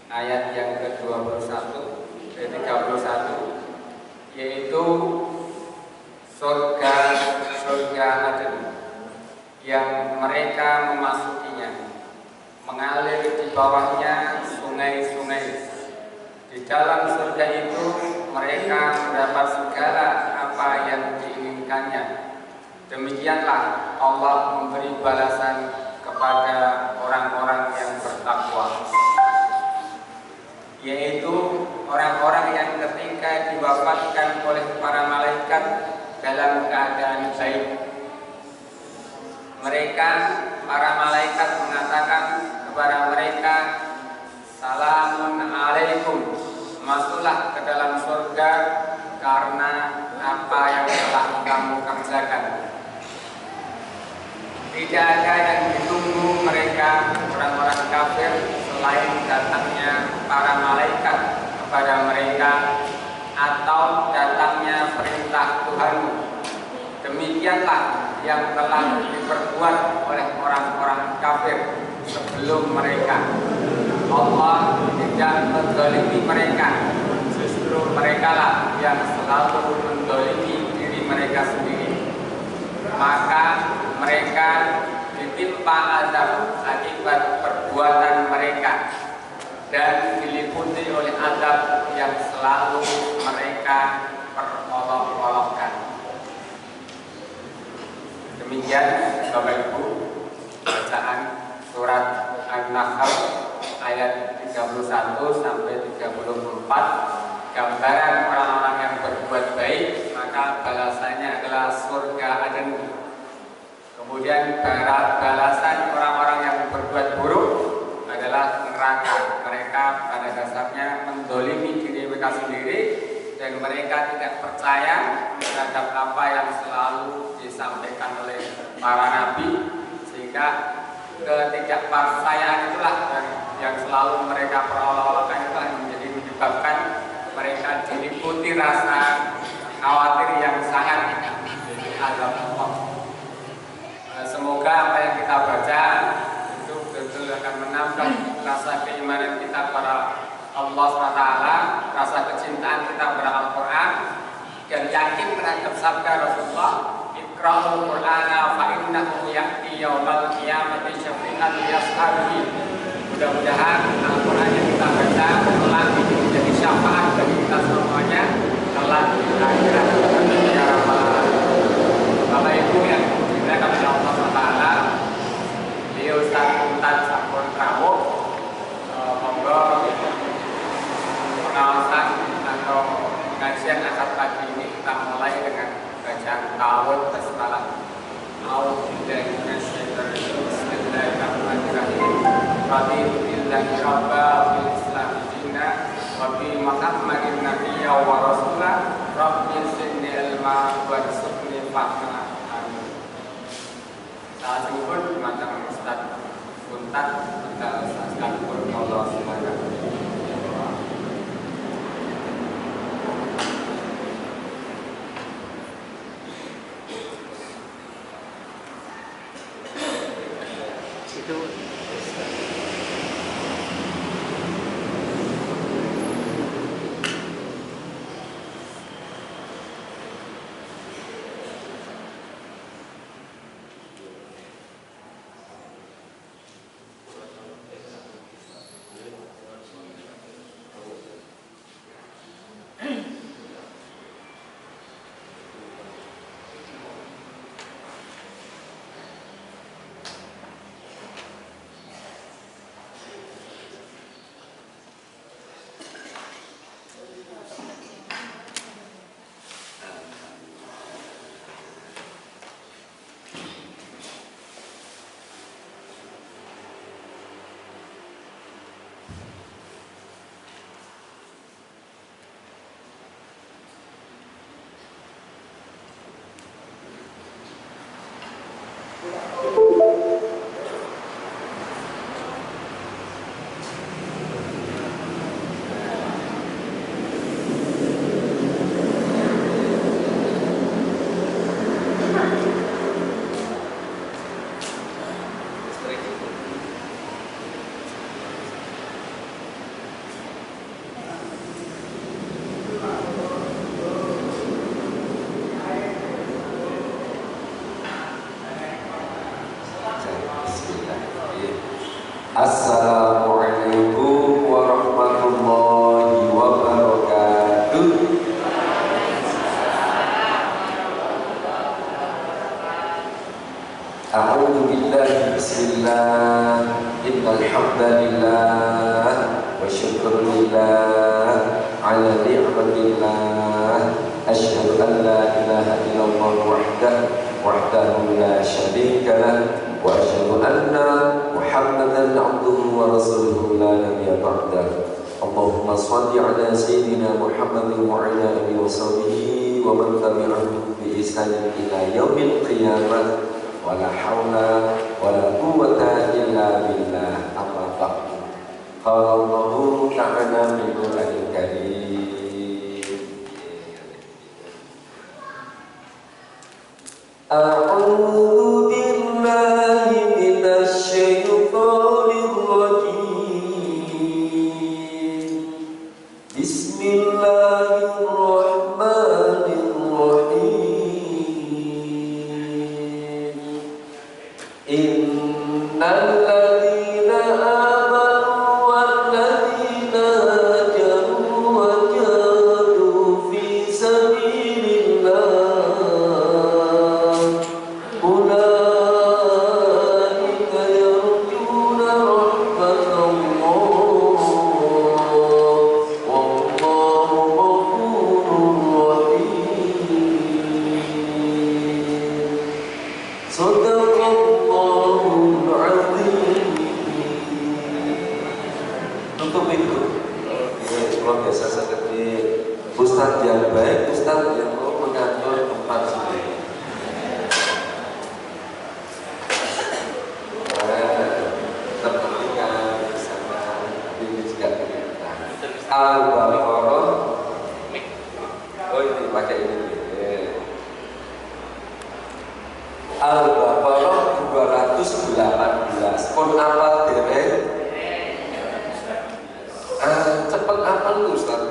Ayat yang ke-21 ke-31, yaitu surga Aden yang mereka memasukinya, mengalir di bawahnya sungai-sungai. Di dalam surga itu mereka mendapat segala apa yang diinginkannya. Demikianlah Allah memberi balasan kepada orang-orang yang bertakwa, yaitu orang-orang yang ketika diwafatkan oleh para malaikat dalam keadaan baik, mereka, para malaikat mengatakan kepada mereka, salamun alaikum, masuklah ke dalam surga karena apa yang telah kamu kerjakan. Tidak ada yang ditunggu mereka orang-orang kafir selain datangnya para malaikat kepada mereka atau datangnya perintah Tuhanmu. Demikianlah yang telah diperbuat oleh orang-orang kafir sebelum mereka. Allah tidak menzalimi mereka, justru merekalah yang selalu menzalimi diri mereka sendiri. Maka mereka ditimpa azab akibat perbuatan mereka dan diliputi oleh azab yang selalu mereka perolok-olokkan. Demikian Bapak Ibu bacaan surat An-Nahl ayat 31 sampai 34, gambaran orang-orang yang berbuat baik maka balasannya adalah surga Aden. Kemudian balasan orang-orang yang berbuat buruk adalah neraka. Mereka pada dasarnya mendolimi diri mereka sendiri dan mereka tidak percaya terhadap apa yang selalu disampaikan oleh para nabi, sehingga ketidakpercayaan itulah yang selalu mereka perolok-olokkan, itulah yang menyebabkan mereka diliputi rasa khawatir yang sangat dari azab Allah. Semoga apa yang kita baca itu betul-betul akan menambah rasa keimanan kita kepada Allah SWT, rasa kecintaan kita kepada Al-Quran, dan yakin terhadap sabda Rasulullah, Iqra'ul Qur'ana fa innahu ya'ti yawmal qiyamati syafi'an li ashabihi. Mudah-mudahan Al-Quran yang kita baca telah menjadi syafaat bagi kita semuanya telah di akhirat ya rabbal alamin. Bapak Ibu yang dimuliakan oleh Allah SWT, beliau Ustaz Muntan sampun rawuh, monggo pengawasan atau pengajian akad pagi ini kita mulai dengan bacaan ta'awudz basmalah. A'udzubillahi minasyaitonir rajim. Bismillahirrahmanirrahim. Raditu billahi rabba fil islam dinan wa bi Muhammadin nabiyya wa rasulah. Rabbi zidni ilma warzuqni fahma. Amin. Saat ini pun macam Ustaz Muntan kita saksikan pun Allah silakan. Assalamualaikum warahmatullahi wabarakatuh. A'udzu billahi bismillah. Innal hamdalillah wa syukrulillah ala ni'matillah. Asyhadu an la ilaha illallah wahdahu la syarika lah wa asyhadu anna Muhammadan abduhu wa rasuluhu la nabiyya ba'dah. Allahumma shalli ala sayyidina Muhammadin wa ala alihi wa sahbihi wa man tabi'ahum bi ihsanin ila yaumil qiyamah. Wala haula wala quwwata illa billah. Amma ba'du. Qala Allahu ta'ala fil Qur'anil Karim. A'udzu billahi minasy syaithanir rajim. Bismillahirrahmanirrahim. Innal ladzina amanu wal ladzina hajaru wa jahadu fi sabilillah ulaika yarjuna rahmatallah wallahu ghafurur rahim. Sadaqallahul azim. Untuk itu, luar biasa sekali. Ustadz yang baik, ustadz yang mau mengatur tempat sendiri. Terpentingkan bersama ini juga kita. Al-Baqarah. Oh ini pakai ini. Al-Baqarah 218. Pun apa dereng? Cepat apa lu Ustaz?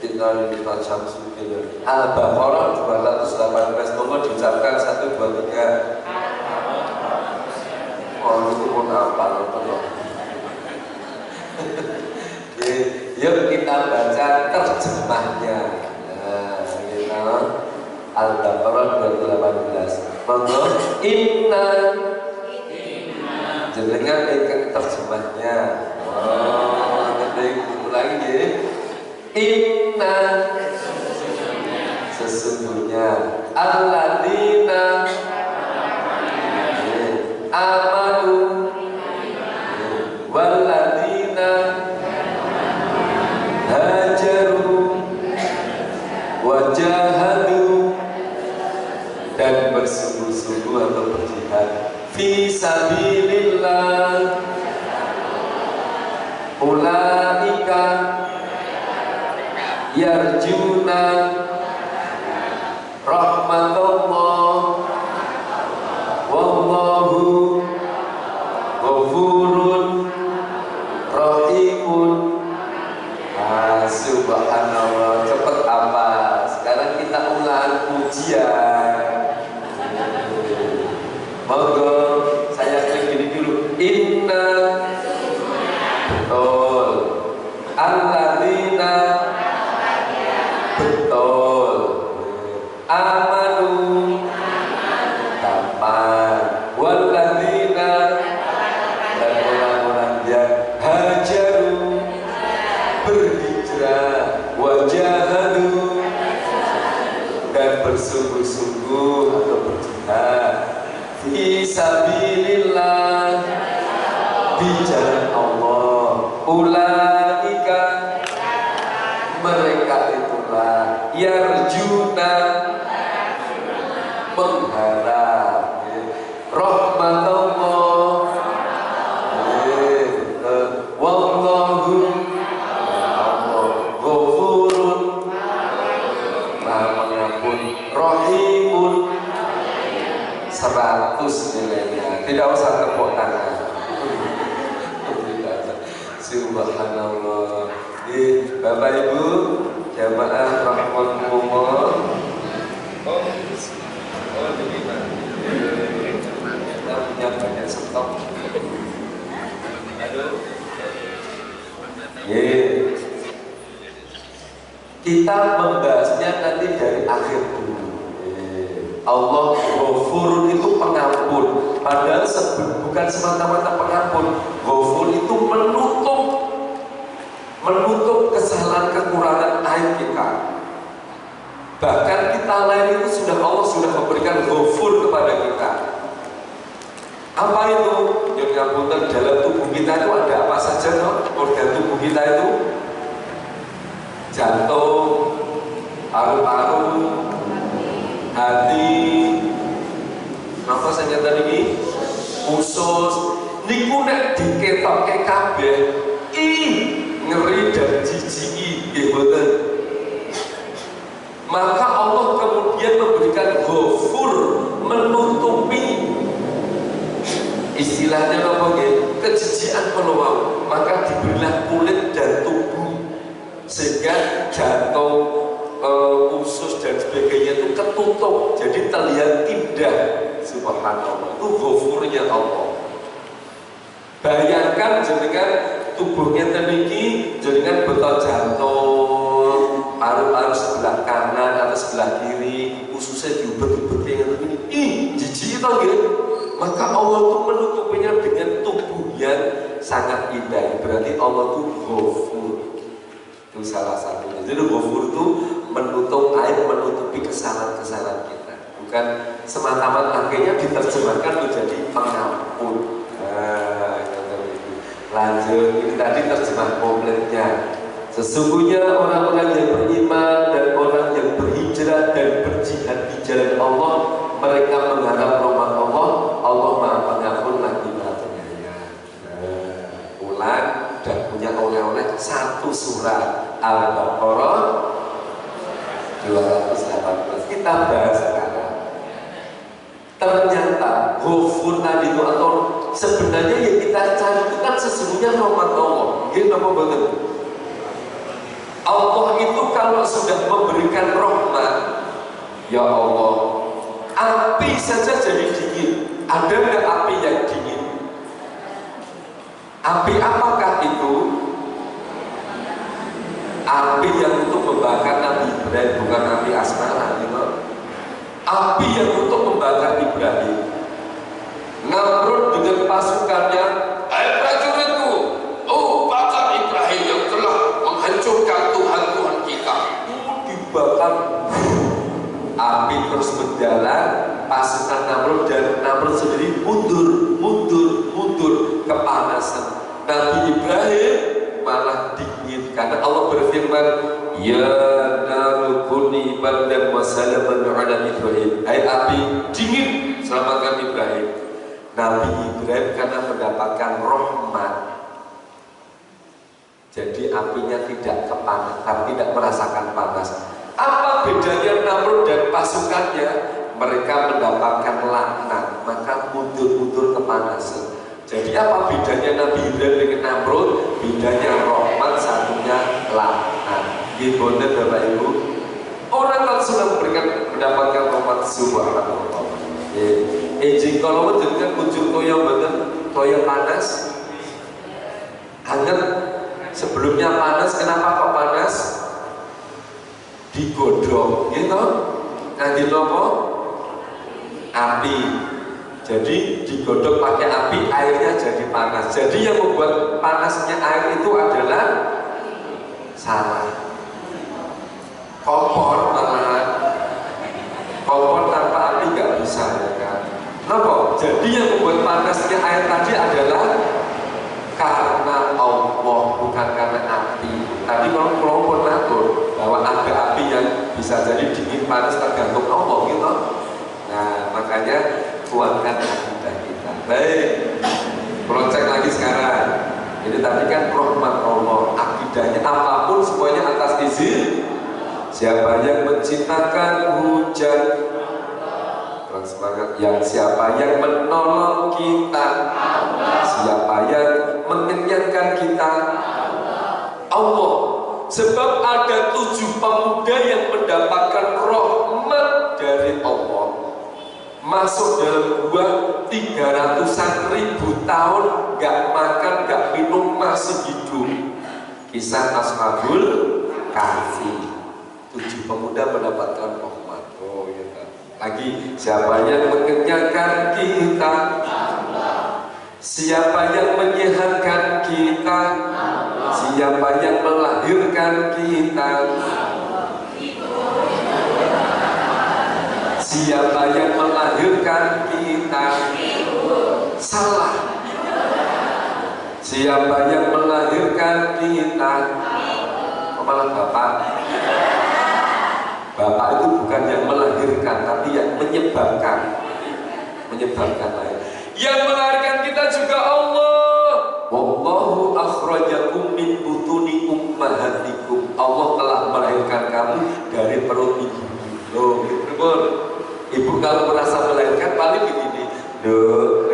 Kita Syamsuddin. Al-Baqarah 218. Monggo diucapkan 1 2 3. Oh itu pun apa loh. Yuk kita baca terjemahnya. Nah, kita Al-Baqarah 218. Monggo inna jenengan ingkang terjemahnya. Oh, nanti ulangi ya. Inna sesungguhnya alladzina amanu walladzina hajaru wajahadu dan bersungguh-sungguh atau berjihad fi sabilillah ulaika yarjuna rahmatullah wallahu ghafurun rahimun. Subhanallah, cepet apa? Sekarang kita ulang ujian. Monggo saya klik gini dulu. Inna betul, alladzina betul, amanu gampang, walladzina dan orang-orang yang hajaru berhijrah, wajahadu dan bersungguh-sungguh atau berjihad fi sabilillah di jalan Allah. Ulaika mereka itulah yarjuna mengharap nilainya. Tidak usah tepuk tangan. Subhanallah. Bapak Ibu jamaah rahimakumullah. Jadi kita punya banyak stok. Aduh. Kita membahasnya nanti dari akhir dulu. Allah Ghafur itu pengampun. Padahal bukan semata-mata pengampun. Ghafur itu menutup kesalahan kekurangan aib kita. Bahkan kita lain itu Allah sudah memberikan Ghafur kepada kita. Apa itu? Yang ngapunten dalam tubuh kita itu ada apa saja toh? Organ tubuh kita itu jantung, paru-paru, hati, apa saja tadi? Usus. Niku nek diketokke kabeh, ngeri dan jijiki nggih mboten. Maka Allah kemudian memberikan Ghafur, menutupi istilahnya apa nggih? Kejijikan peluang. Maka diberilah kulit dan tubuh sehingga jantung, usus dan sebagainya itu ketutup, jadi terlihat indah. Subhanallah, itu Ghafurnya Allah. Bayangkan jenengan tubuhnya teriki, jenengan betot jantung, paru-paru sebelah kanan atau sebelah kiri, ususnya diubet-ubet yang begini, jijik itu gitu. Maka Allah itu menutupinya dengan tubuh yang sangat indah. Berarti Allah itu Ghafur. Itu salah satunya. Jadi Ghafur itu menutup aib, menutupi kesalahan-kesalahan kita. Bukan semata-mata akhirnya diterjemahkan menjadi pengampun. Lanjut, ini tadi terjemah kompletnya. Sesungguhnya orang-orang yang beriman dan orang yang berhijrah dan berjihad di jalan Allah, mereka mengharap rahmat Allah. Allah Maha Pengampun lagi Maha Penyayang. Ulang dan punya oleh-oleh satu surat Al-Baqarah 218. Kita bahas sekarang. Ternyata Ghafur tadi itu atau sebenarnya yang kita cari itu kan sesungguhnya rahmat Allah. Ini apa banget? Allah itu kalau sudah memberikan rahmat, ya Allah, api saja jadi dingin. Ada nggak api yang dingin? Api apakah itu? Api yang untuk membakar Nabi Ibrahim, bukan api asmara, gitu. Api yang untuk membakar Ibrahim. Namrud dengan pasukannya, prajuritku, oh bakar Ibrahim yang telah menghancurkan Tuhan-Tuhan kita. Dibakar. Api terus berjalan, pasukan Namrud dan Namrud sendiri mundur kepanasan. Nabi Ibrahim malah dingin karena Allah berfirman, ya naru kuni bardan wa salaman ala Ibrahim. Hai api, dingin, selamatkan Ibrahim. Nabi Ibrahim karena mendapatkan rahmat, jadi apinya tidak kepanasan, tidak merasakan panas. Apa bedanya Namrud dan pasukannya? Mereka mendapatkan laknat, maka mundur kepanasan. Jadi apa bedanya Nabi Ibrahim dengan Namrud? Bedanya rahmat, satunya laknat. Gimana Bapak Ibu? Orang kalau sudah mendapatkan rahmat subhanallah. Ejing kalau menjadikan kunjung toyo betul, toyo panas, hangat. Sebelumnya panas, kenapa kok panas? Digodok, gitu. Nanti nopo api. Jadi digodok pakai api, airnya jadi panas. Jadi yang membuat panasnya air itu adalah salah. Kompor malahan. Kompor tanpa api nggak bisa, ya kan? Kenapa? Jadi yang membuat panasnya air tadi adalah karena Allah, bukan karena api. Tadi kalau kelompok ngatur bahwa ada api yang bisa jadi dingin panas tergantung Allah, gitu. Nah, makanya kuatkan akidah kita. Baik, projek lagi sekarang. Jadi tadi kan rahmat Allah, akidahnya apapun semuanya atas izin. Siapa yang menciptakan hujan? Semangat. Yang siapa yang menolong kita? Allah. Siapa yang mengenyangkan kita? Allah. Sebab ada 7 pemuda yang mendapatkan rahmat dari Allah, masuk dalam gua 300-an ribu tahun, gak makan, gak minum, masih hidup. Kisah Ashabul Kahfi. 7 pemuda mendapatkan rahmat. Oh ya kan. Lagi, siapa yang mengenyangkan kita? Allah. Siapa yang menyehatkan kita? Allah. Siapa yang melahirkan kita? Allah. Siapa yang melahirkan kita? Salah. Siapa yang melahirkan kita? Malah Bapak. Bapak itu bukan yang melahirkan, tapi yang menyebabkan. Menyebabkan lain. Yang melahirkan kita juga Allah. Wallahu akhrajakum min butuni ummahatikum. Allah telah melahirkan kamu dari perut ibu. Loh, betul. Ibu kalau merasa melahirkan paling begini. Loh,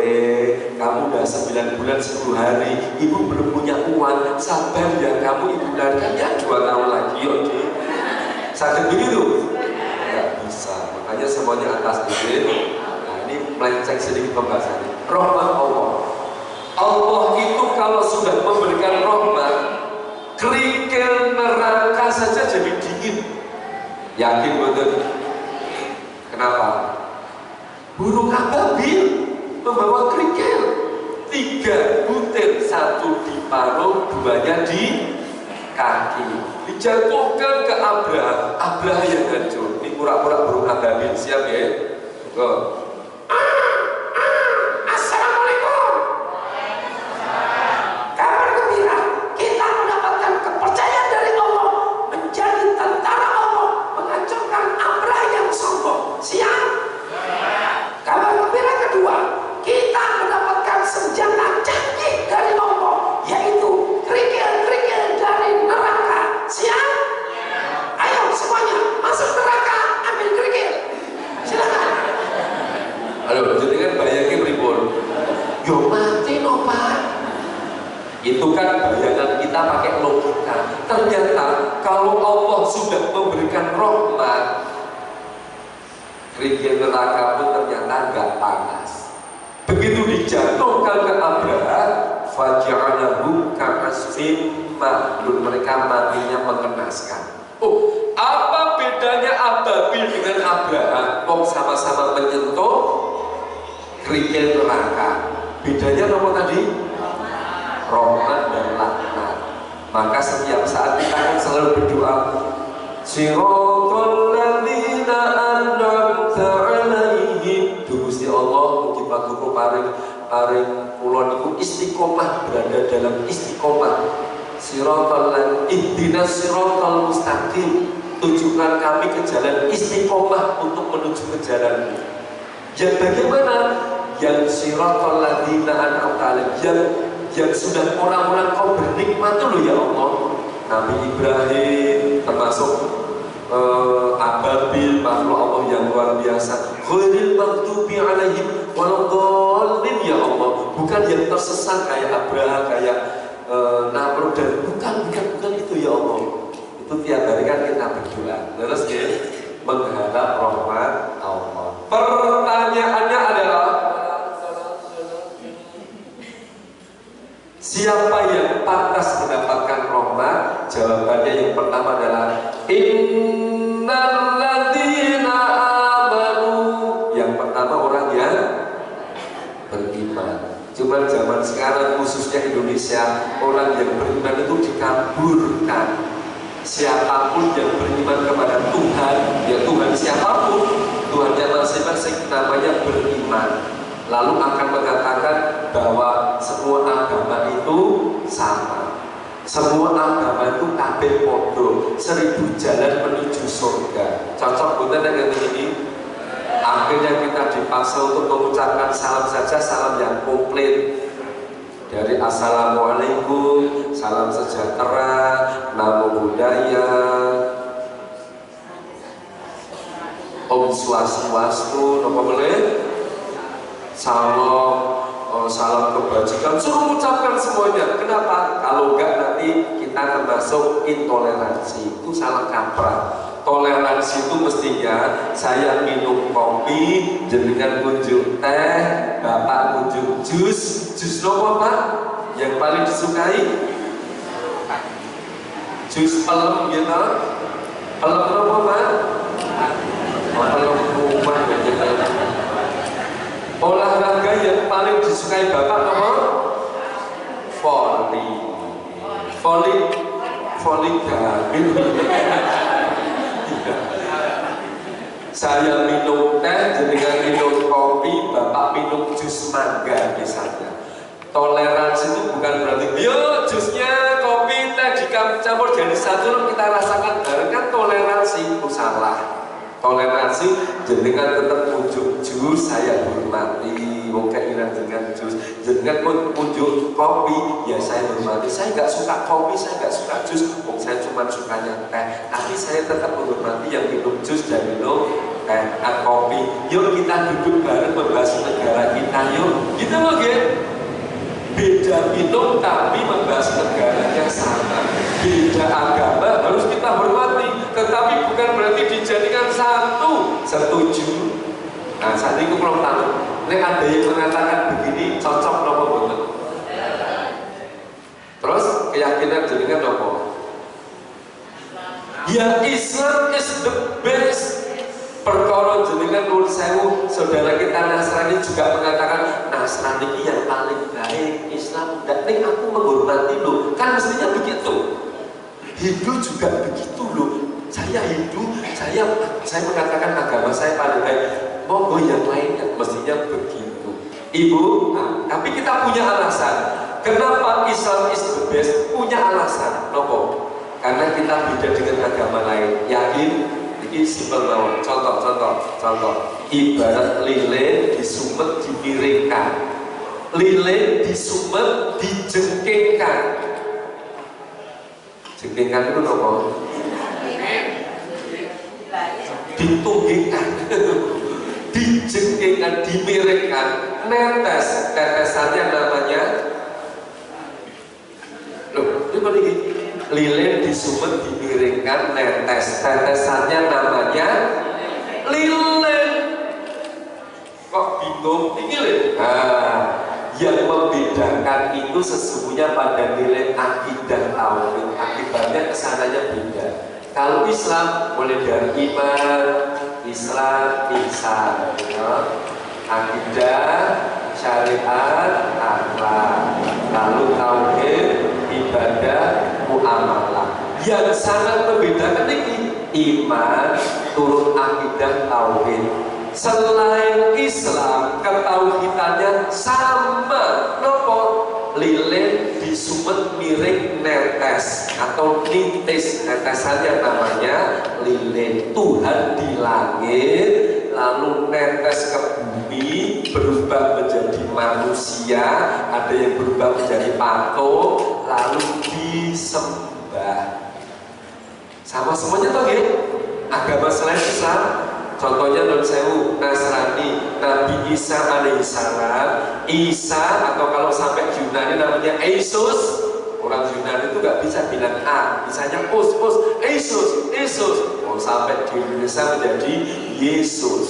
kamu udah 9 bulan 10 hari, ibu belum punya uang, sabar ya, kamu ibu melahirkan ya 2 tahun lagi, oke. Sakit begitu? Nggak bisa, makanya semuanya atas izin. Nah, ini melenceng sedikit pembahasannya. Rahmat Allah. Allah itu kalau sudah memberikan rahmat, kerikil neraka saja jadi dingin. Yakin betul? Kenapa? Burung ababil membawa kerikil 3 butir, 1 di paruh, 2-nya di kaki, dijatuhkan ke Abraha. Abraha yang hancur. Ini pura-pura burung ababil. Siap ya? Go. Assalamualaikum. Kabar gembira, kita mendapatkan kepercayaan dari Allah, menjadi tentara Allah, menghancurkan Abraha yang sombong. Siap? Kabar gembira kedua, kita mendapatkan senjata canggih dari Allah, yaitu kerikil-kerikil dari neraka. Siap? Ayo semuanya masuk neraka, ambil kerikil. Silakan. Halo, jadi kan bayangin pripun? Yo mati no Pak. Itu kan bayangan kita pakai logika. Ternyata kalau Allah sudah memberikan rahmat, kerikil neraka pun ternyata nggak panas. Begitu dijatuhkan ke Abraha, faja'alahu ka'asfin ma'lun, mereka matinya mengenaskan. Oh, apa bedanya Ababil dengan Abraha? Kok sama-sama menyentuh kerikil neraka? Bedanya apa tadi? Rahmat dan laknat. Maka setiap saat kita akan selalu berdoa, Siratal ladzina an'amta 'alaihim. Gusti Allah mugi paduka paring kula niku istiqomah, berada dalam istiqomah. Siratal ihdinas siratal mustaqim. Tunjukkan kami ke jalan istiqomah untuk menuju ke jalan-Mu. Yang bagaimana? Yang siratal ladzina an'amta 'alaihim, yang sudah orang-orang Kau bernikmat dulu ya Allah. Nabi Ibrahim termasuk Ababil, makhluk Allah yang luar biasa. Ghairil maghdubi 'alaihim waladdallin ya Allah. Bukan yang tersesat kayak Abraha, kayak Namrud, dan bukan itu ya Allah. Itu tiap hari kan kita berdoa. Terus ya, mengharap rahmat Allah. Pertanyaannya adalah, siapa yang pantas mendapatkan rahmat? Jawabannya yang pertama adalah innal ladzina amanu. Yang pertama orang yang beriman. Cuma zaman sekarang khususnya Indonesia, orang yang beriman itu dikaburkan. Siapapun yang beriman kepada Tuhan, ya Tuhan siapapun, Tuhannya masing-masing, namanya beriman. Lalu akan mengatakan bahwa semua agama itu sama, semua agama itu kabeh podo, 1000 jalan menuju surga. Cocok bukan dengan ini? Akhirnya kita dipaksa untuk mengucapkan salam saja, salam yang komplit. Dari Assalamualaikum, salam sejahtera, namo buddhaya, Om Swastiastu, napa boleh? Salam, salam kebajikan, suruh ucapkan semuanya. Kenapa? Kalau enggak nanti kita termasuk intoleransi. Itu salah kaprah. Toleransi itu mestinya saya minum kopi, jenengan kunjung teh, bapak kunjung jus. Jus nopo Pak? Yang paling disukai? Jus pelem gitu. Pelem nopo Pak? Pelem rumah ya. Olahraga yang paling disukai bapak nopo? Voli gabil. Saya minum teh, jenengan minum kopi, bapak minum jus mangga misalnya. Toleransi itu bukan berarti, yo jusnya kopi teh dicampur jadi satu, kita rasakan bareng, kan toleransi itu salah. Toleransi jenengan tetap kunjung jus, saya hormati. Wong keinginan dengan jus, jenengan pun kunjung kopi, ya saya hormati. Saya nggak suka kopi, saya nggak suka jus, wong saya cuma sukanya teh. Tapi saya tetap menghormati yang minum jus dan minum teh atau kopi. Yuk kita duduk bareng membahas negara kita, yuk. Gitu loh, ya. Beda minum tapi membahas negaranya sama. Beda agama harus kita hormati, tetapi bukan berarti dijadikan satu. Setuju? Nah, saat ini belum tahu. Nek ada yang mengatakan begini cocok nopo boten. Terus keyakinan jenengan nopo? Ya Islam is the best. Perkara jenengan nuwun sewu, saudara kita Nasrani juga mengatakan Nasrani ini yang paling baik, Islam enggak. Nih aku menghormati loh, kan mestinya begitu. Hindu juga begitu loh. Saya Hindu, saya mengatakan agama saya paling baik. Monggo yang lainnya mestinya begitu. Ibu, tapi kita punya alasan. Kenapa Islam is the best? Punya alasan. Nopo? Karena kita beda dengan agama lain. Yakin? Ini simpel banget. Contoh. Ibarat lilin disumet dimiringkan, lilin disumet dijengkingkan. Jengkingkan itu apa? Ditunggingkan, dijengkingkan, dimiringkan, netes. Tetesannya namanya loh, ini apa ini? Lilin disumet dimiringkan, netes. Tetesannya namanya lilin. Kok bingung? Ini lilin. Yang membedakan itu sesungguhnya pada nilai akidah tauhid. Akibatnya kesananya beda. Kalau Islam mulai dari iman, Islam, ihsan, akidah, syariat, akhlak, lalu tauhid, ibadah, muamalah. Yang sangat membedakan ini iman, turun akidah, tauhid. Selain Islam, ketauhidannya sama. Nopo? Lilin disumet miring netes atau nitis. Netesannya namanya lilin. Tuhan di langit lalu netes ke bumi, berubah menjadi manusia, ada yang berubah menjadi patung, lalu disembah. Sama semuanya toh ya? Agama selain Islam. Contohnya non sewu, Nasrani, Nabi Isa alaihissalam, Isa atau kalau sampai Yunani namanya Yesus. Orang Yunani itu nggak bisa bilang A, bisanya us, Yesus. Oh, sampai di Indonesia menjadi Yesus.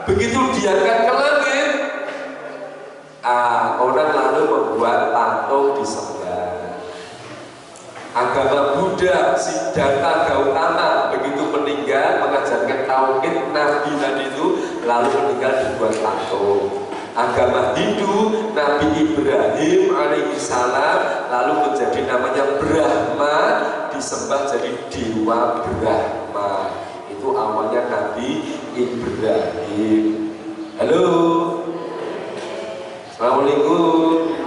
Begitu diangkat ke langit, orang lalu membuat patung disembah. Agama Buddha, Siddhartha Gautama begitu meninggal mengajarkan tauhid Nabi tadi itu, lalu meninggal dibuat patung. Agama Hindu, Nabi Ibrahim alaihissalam lalu menjadi namanya Brahma, disembah jadi Dewa Brahma. Itu awalnya Nabi Ibrahim. Halo, assalamualaikum.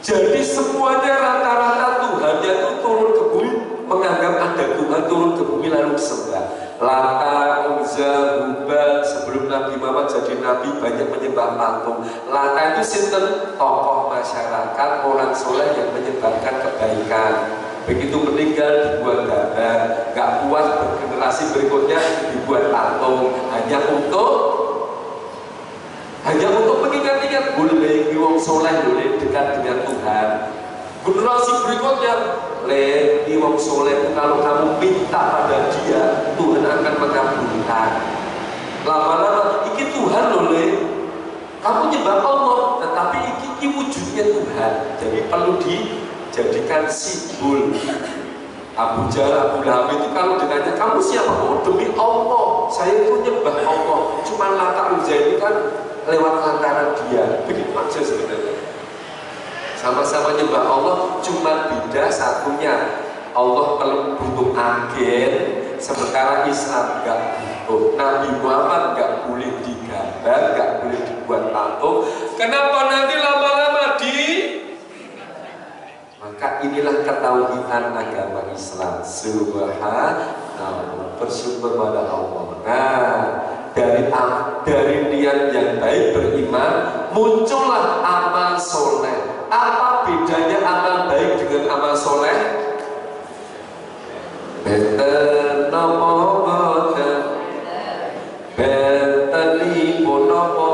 Jadi semuanya rata-rata Tuhannya itu turun ke bumi, menganggap ada Tuhan turun ke bumi lalu disembah. Lata, Uzza, Hubal, sebelum Nabi Muhammad jadi Nabi banyak menyembah patung. Lata itu sinten? Tokoh masyarakat, orang soleh yang menyebarkan kebaikan. begitu meninggal dibuat gambar, nggak puas generasi berikutnya dibuat patung hanya untuk mengingat-ingat boleh wong soleh boleh dekat dengan Tuhan. Generasi berikutnya wong soleh kalau kamu minta pada dia Tuhan akan mengabulkan. Lama-lama iki Tuhan boleh kamu nyembah Allah tetapi iki wujudnya Tuhan, jadi perlu dijadikan simbol. Abu Jahal, Abu Lahab itu kalau ditanya kamu siapa? Oh demi Allah, saya itu nyembah Allah. Cuma Lata Uzza ini kan lewat lantaran dia. Begitu aja sebenarnya. Sama-sama nyembah Allah, cuma beda satunya. Allah perlu butuh agen, sementara Islam nggak butuh. Nabi Muhammad nggak boleh digambar, nggak boleh dibuat patung. Kenapa nanti lama-lama maka inilah ketauhidan agama Islam. Subhanallah, bersyukur pada Allah. Nah, dari niat yang baik beriman muncullah amal soleh. Apa bedanya amal baik dengan amal soleh? Benten nopo boten, benten ibu nopo.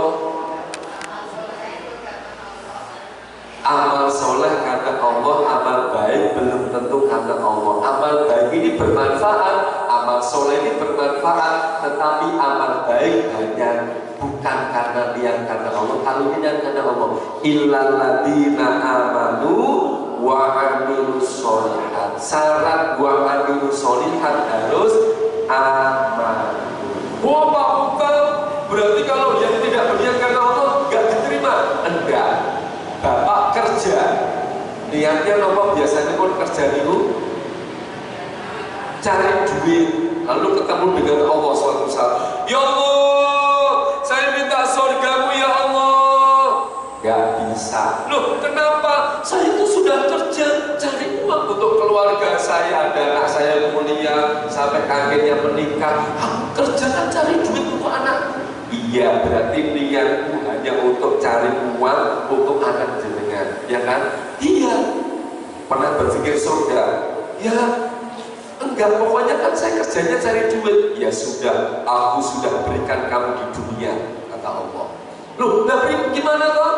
Amal soleh karena Allah, amal baik belum tentu karena Allah. Amal baik ini bermanfaat, amal soleh ini bermanfaat, tetapi amal baik hanya bukan karena niat karena Allah. Kalau niat karena Allah, illal ladzina amanu wa amilus sholihat. Syarat wa amilus sholihat harus amal. Wah Pak Ustaz, berarti kalau yang tidak berniat karena Allah nggak diterima? Enggak. Bapak kerja, niatnya nopo biasanya pun kerja itu cari duit, lalu ketemu dengan Allah suatu saat. Ya Allah, saya minta surgamu ya Allah. Gak bisa. Loh, kenapa? Saya itu sudah kerja, cari uang untuk keluarga saya, ada anak saya kuliah, sampai akhirnya menikah. Aku kerja kan cari duit untuk anak. Iya, berarti niatku hanya untuk cari uang untuk anak jenengan, ya kan? Iya. Pernah berpikir surga? Ya, enggak. Pokoknya kan saya kerjanya cari duit. Ya sudah, aku sudah berikan kamu di dunia, kata Allah. Loh, tapi gimana toh?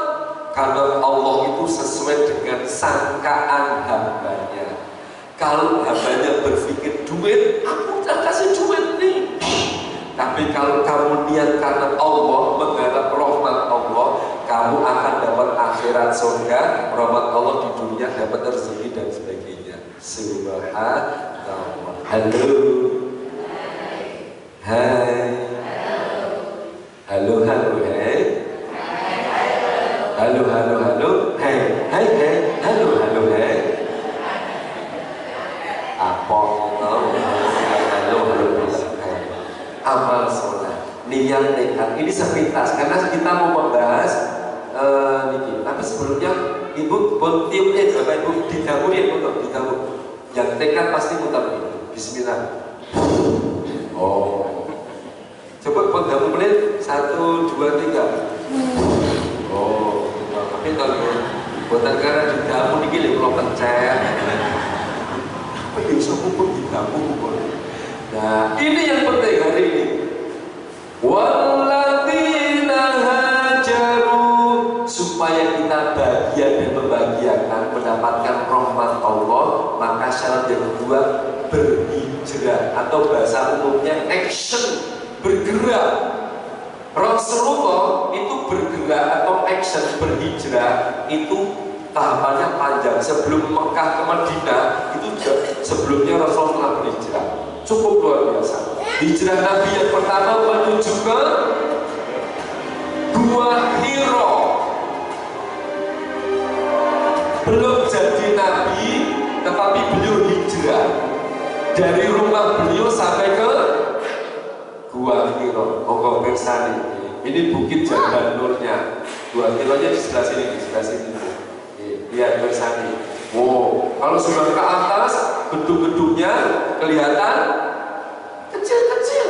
Karena Allah itu sesuai dengan sangkaan hambanya. Kalau hambanya berpikir duit, aku tak kasih duit nih. Tapi kalau kamu niat karena Allah, mengharap rahmat Allah, kamu akan dapat akhirat surga, rahmat Allah di dunia, dapat rezeki dan sebagainya. Subhanallah. Halo. Hai. Halo, halo, hai. Halo, halo, halo. Hai, hai, hai. Halo, halo, hai. Apa? Halo, halo. Amal soleh, niat tekad ini sepintas karena kita mau membahas ini. Tapi sebelumnya ibu tiup bapak ibu didahului ya untuk didahului. Yang tekad pasti mutar ini. Bismillah. Oh, coba pendahulu menit 1, 2, 3. Oh, tapi kalau buat negara didahului ini belum pencet. Apa yang bisa pupuk didahului? Nah, ini yang penting hari ini. Walladzina hajaru, supaya kita bahagia dan membahagiakan mendapatkan rahmat Allah, maka syarat yang kedua berhijrah atau bahasa umumnya action, bergerak. Rasulullah itu bergerak atau action berhijrah itu tahapannya panjang. Sebelum Mekah ke Madinah itu sebelumnya Rasulullah berhijrah. Cukup luar biasa. Hijrah Nabi yang pertama menuju ke Gua Hiro. Belum jadi Nabi, tetapi beliau hijrah dari rumah beliau sampai ke Gua Hiro. Monggo persani. Ini Bukit Jabal Nurnya. Gua Hironya di sebelah sini, di sebelah sini. Lihat persani. Wow, kalau sudah ke atas, gedung-gedungnya kelihatan kecil-kecil.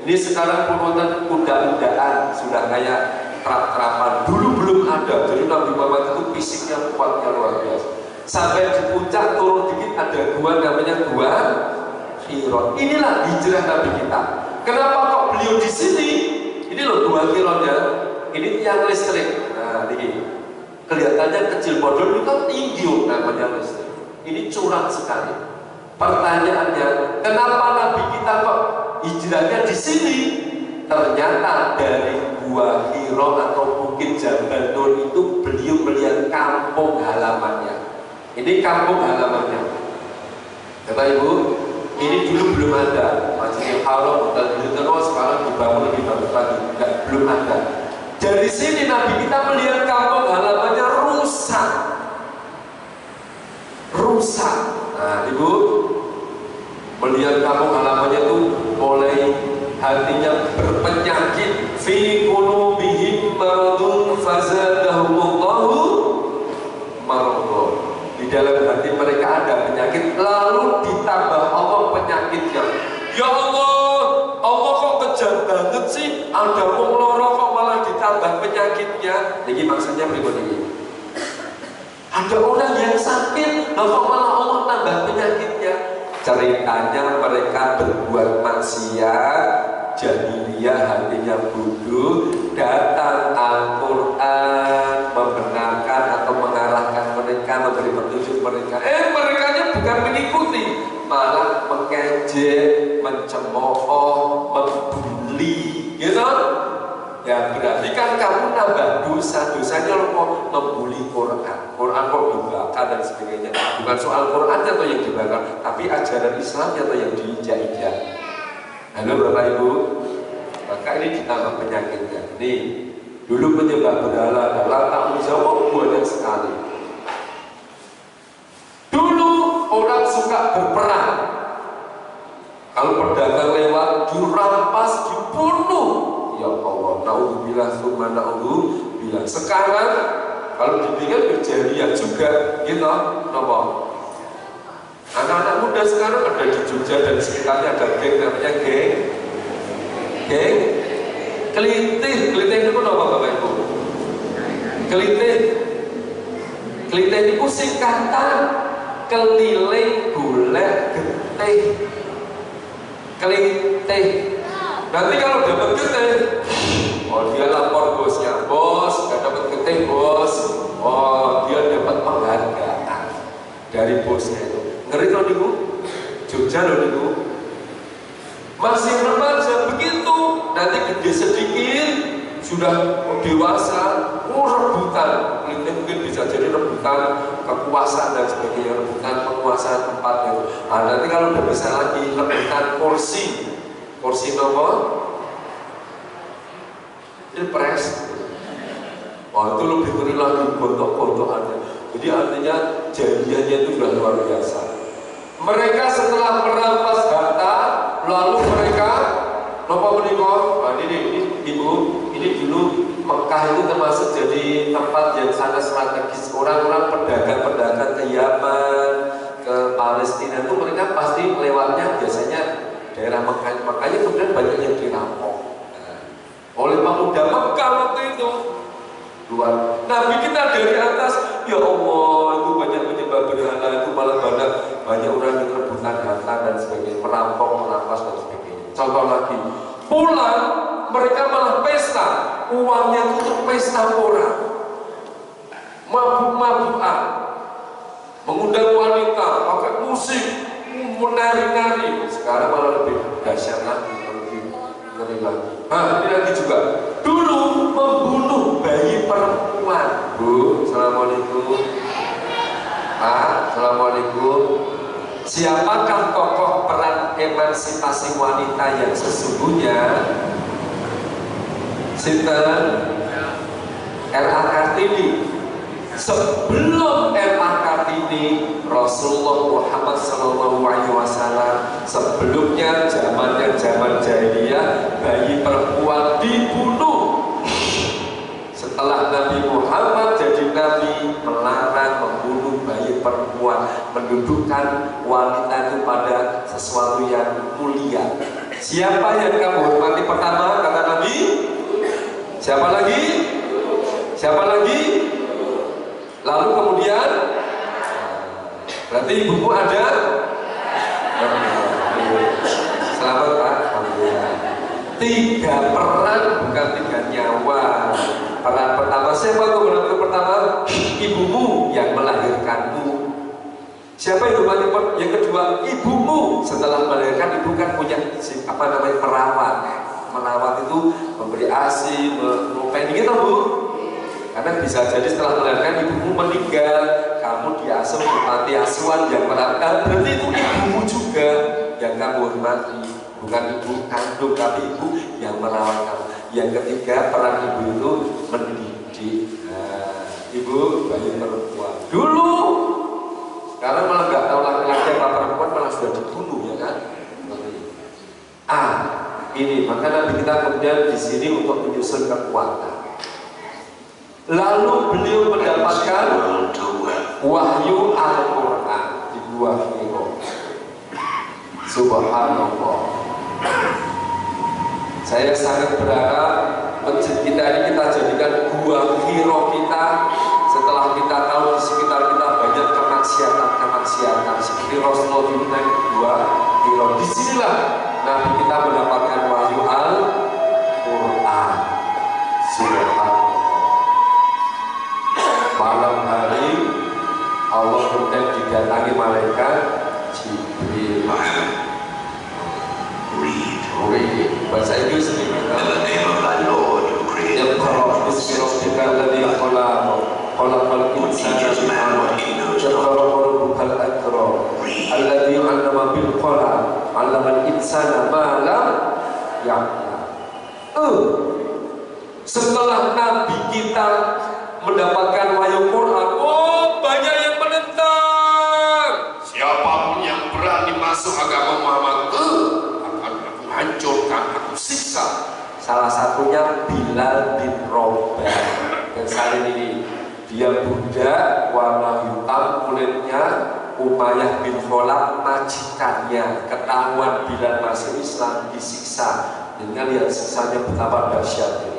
Ini sekarang pembuatan kuda-kudaan sudah kayak terap-terapan. Dulu belum ada, jadi Nabi Muhammad itu fisiknya kuatnya luar biasa. Sampai di puncak turun dikit ada gua namanya Gua Hiro. Inilah hijrah Nabi kita. Kenapa kok beliau di sini? Ini loh Gua Hironya. Ini tiang listrik. Nah, ini kelihatannya kecil, bodol itu kan tinggi namanya listrik. Ini curang sekali. Pertanyaannya, kenapa Nabi kita kok hijrahnya di sini? Ternyata dari Gua Hiro atau Bukit Jabal Nur itu beliau melihat kampung halamannya. Ini kampung halamannya. Kata Ibu, ini dulu belum ada. Masjidil Haram dan terus sekarang dibangun lebih bagus lagi. Belum ada. Dari sini Nabi kita melihat kampung halamannya rusak. Rusak. Nah, Ibu melihat kampung halamannya itu mulai hatinya berpenyakit. Fi qulubihim maradun fazadahumullahu maradun. Di dalam hati mereka ada penyakit, lalu ditambah Allah penyakitnya. Ya Allah, Allah kok kejam banget sih? Ada wong loro kok malah ditambah penyakitnya. Ini maksudnya berikut ini. Ada orang yang sakit, kok malah Allah tambah penyakitnya. Ceritanya mereka berbuat maksiat, jahiliyah, hatinya bodoh, datang Al-Quran membenarkan atau mengarahkan mereka, memberi petunjuk mereka. Mereka bukan mengikuti, malah mengejek, mencemooh, membuli, gitu. Ya berarti kan kamu nambah dosa-dosanya lo kok membuli Quran kok dibakar dan sebagainya. Bukan soal Qurannya atau yang dibakar, tapi ajaran Islamnya atau yang diinjak-injak. Halo Bapak Ibu, maka ini ditambah penyakitnya. Nih, dulu penyembah berhala adalah tanggung jawab banyak sekali. Dulu orang suka berperang. Kalau pedagang lewat, dirampas, dibunuh. Ya Allah, naudzubillah summa naudzubillah. Sekarang kalau dipikir berjariah juga, gitu, apa? Anak-anak muda sekarang ada di Jogja dan sekitarnya ada geng namanya geng kelitih. Kelitih itu apa Bapak Ibu? Kelitih itu singkatan keliling golek getih. Kelitih. Nanti kalau dapat getih, oh dia lapor bosnya, bos gak dapat getih bos. Oh dia dapat penghargaan dari bosnya itu. Ngeri loh niku, Jogja loh niku. Masih remaja begitu, nanti gede sedikit, sudah dewasa, rebutan. Mungkin bisa jadi rebutan kekuasaan dan sebagainya, rebutan penguasaan tempatnya. Nah, nanti kalau udah besar lagi, rebutan kursi nomor Pilpres. Wah itu lebih ngeri lagi gontok-gontokannya. Jadi artinya jadiannya itu sudah luar biasa. Mereka setelah merampas harta, lalu mereka lupa menikah. Nah, ini Ibu, ini dulu Mekah itu termasuk jadi tempat yang sangat strategis. Orang-orang pedagang-pedagang ke Yaman, ke Palestina itu mereka pasti lewatnya biasanya daerah Mekah. Makanya kemudian banyak yang dirampok oleh pemuda Mekah waktu itu. Luar. Nabi kita dari atas, ya Allah, itu banyak penyembah berhala, itu malah banyak orang yang rebutan harta dan sebagainya, merampok, merampas dan sebagainya. Contoh lagi, pulang mereka malah pesta, uangnya itu untuk pesta orang, mabuk-mabukan, mengundang wanita, pakai musik, menari-nari. Sekarang malah lebih dahsyat lagi, lebih ngeri lagi. Nah, ini lagi juga. Dulu membunuh bayi perempuan. Bu, assalamualaikum. Pak, assalamualaikum. Siapakah tokoh peran emansipasi wanita yang sesungguhnya? Sinten? R.A. Kartini. Sebelum R.A. Kartini, Rasulullah Muhammad SAW sebelumnya zaman jahiliyah, bayi perempuan dibunuh. Setelah Nabi Muhammad jadi Nabi, melarang membunuh bayi perempuan, mendudukkan wanita itu pada sesuatu yang mulia. Siapa yang kamu hormati pertama, kata Nabi? Siapa lagi? Siapa lagi? Lalu kemudian Berarti ibumu ada? Selamat Pak. Tiga peran bukan tiga nyawa. Peran pertama siapa tuh? Peran pertama ibumu yang melahirkanmu. Siapa ibu mati? Yang kedua ibumu. Setelah melahirkan ibu kan punya merawat. Merawat itu memberi ASI, mengopeni gitu Bu. Karena bisa jadi setelah melahirkan ibumu meninggal, kamu diasuh di panti asuhan yang merawat. Berarti itu ibumu juga yang kamu hormati, bukan ibu kandung tapi ibu yang merawat kamu. Yang ketiga peran ibu itu mendidik. Ibu bayi perempuan dulu, sekarang malah nggak tahu laki-laki apa perempuan, malah sudah dibunuh ya kan? Ini maka Nabi kita kemudian di sini untuk menyusun kekuatan. Lalu beliau mendapatkan wahyu Al-Quran di Gua Hiro. Subhanallah. Saya sangat berharap masjid kita ini kita jadikan Gua Hiro kita. Setelah kita tahu di sekitar kita banyak kemaksiatan seperti Rasulullah di Gua Hiro. Disinilah Nabi kita mendapatkan wahyu Al-Quran. Subhanallah. Malam hari Allah kemudian didatangi malaikat Jibril. Read. Bahasa Inggris ini. Setelah Nabi kita mendapatkan wahyu Quran, banyak yang menentang. Siapapun yang berani masuk agama Muhammad, akan aku hancurkan, aku siksa. Salah satunya Bilal bin Rabah. Dan saat ini dia budak, warna hitam kulitnya. Umayyah bin Khalaf majikannya. Ketahuan Bilal masuk Islam, disiksa. Dengan lihat siksanya betapa dahsyatnya.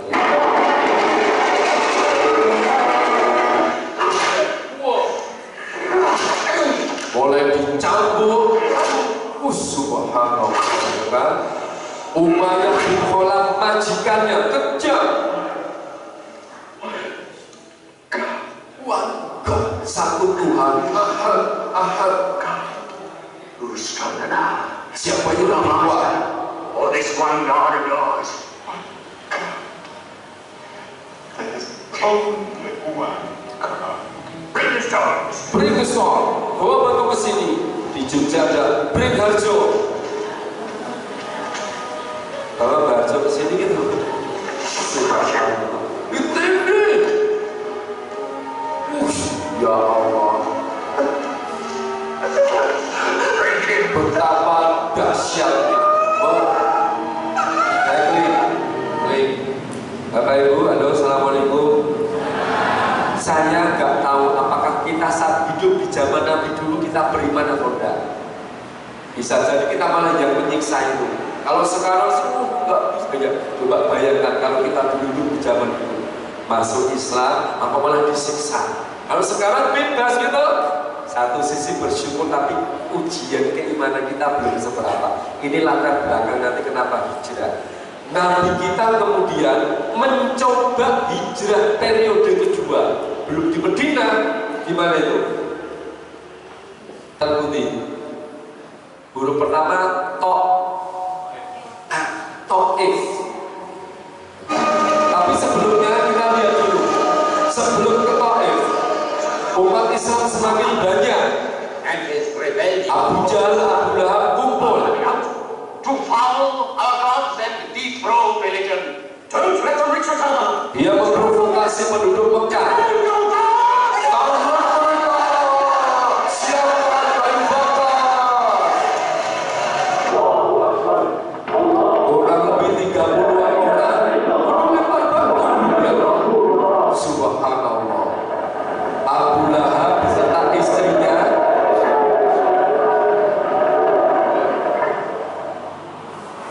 Boleh dicambuk, subhanallah, kan? Umayyah bin Khalaf majikannya kejam. Satu Tuhan, ahad. Siapa yang lebih kuat? Oh, this one God of yours. Only one God. Bring the stones. Bring the stone. Bawa batu ke sini. Di Jogja ada Bring Harjo. Bawa Harjo ke sini gitu. Ini. Ya Allah. Betapa dahsyatnya. Klik. Bapak Ibu, halo, assalamualaikum. Saya nggak tahu apakah kita saat hidup di zaman Nabi dulu kita beriman atau enggak. Bisa jadi kita malah yang menyiksa itu. Kalau sekarang nggak bisa. Coba bayangkan kalau kita dulu di zaman itu masuk Islam, apa malah disiksa. Kalau sekarang bebas gitu. Satu sisi bersyukur tapi ujian keimanan kita belum seberapa. Ini latar belakang nanti kenapa hijrah. Nabi kita kemudian mencoba hijrah periode kedua. Belum di Medina, di mana itu? Terputih. Huruf pertama Ta'if. Tapi sebelumnya kita lihat dulu. Sebelum ke Ta'if, umat Islam semakin banyak. Abu Jahal, Abu Lahab kumpul To follow our gods and dethrone religion. Don't let them reach your town. Dia memprovokasi penduduk Mekah. Kurang lebih 30-an orang melempar batu. Subhanallah. Abu Lahab beserta istrinya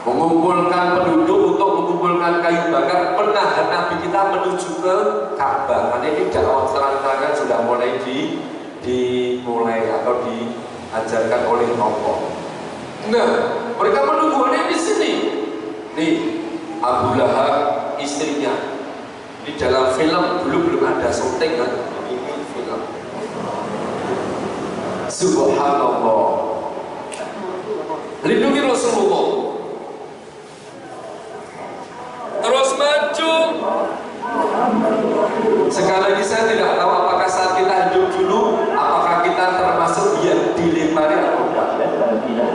mengumpulkan penduduk untuk mengumpulkan kayu bakar menahan Nabi kita menuju ke Ka'bah. Karena ini dakwah terang-terangan sudah mulai dimulai atau diajarkan oleh tokoh. Nah, mereka menungguannya di sini. Nih, Abu Lahab istrinya. Di dalam film belum ada syuting kan? Ini film. Subhanallah. Lindungi Rasulullah. Terus maju. Sekali lagi saya tidak tahu apakah saat kita hidup dulu, apakah kita termasuk yang dilempari atau tidak.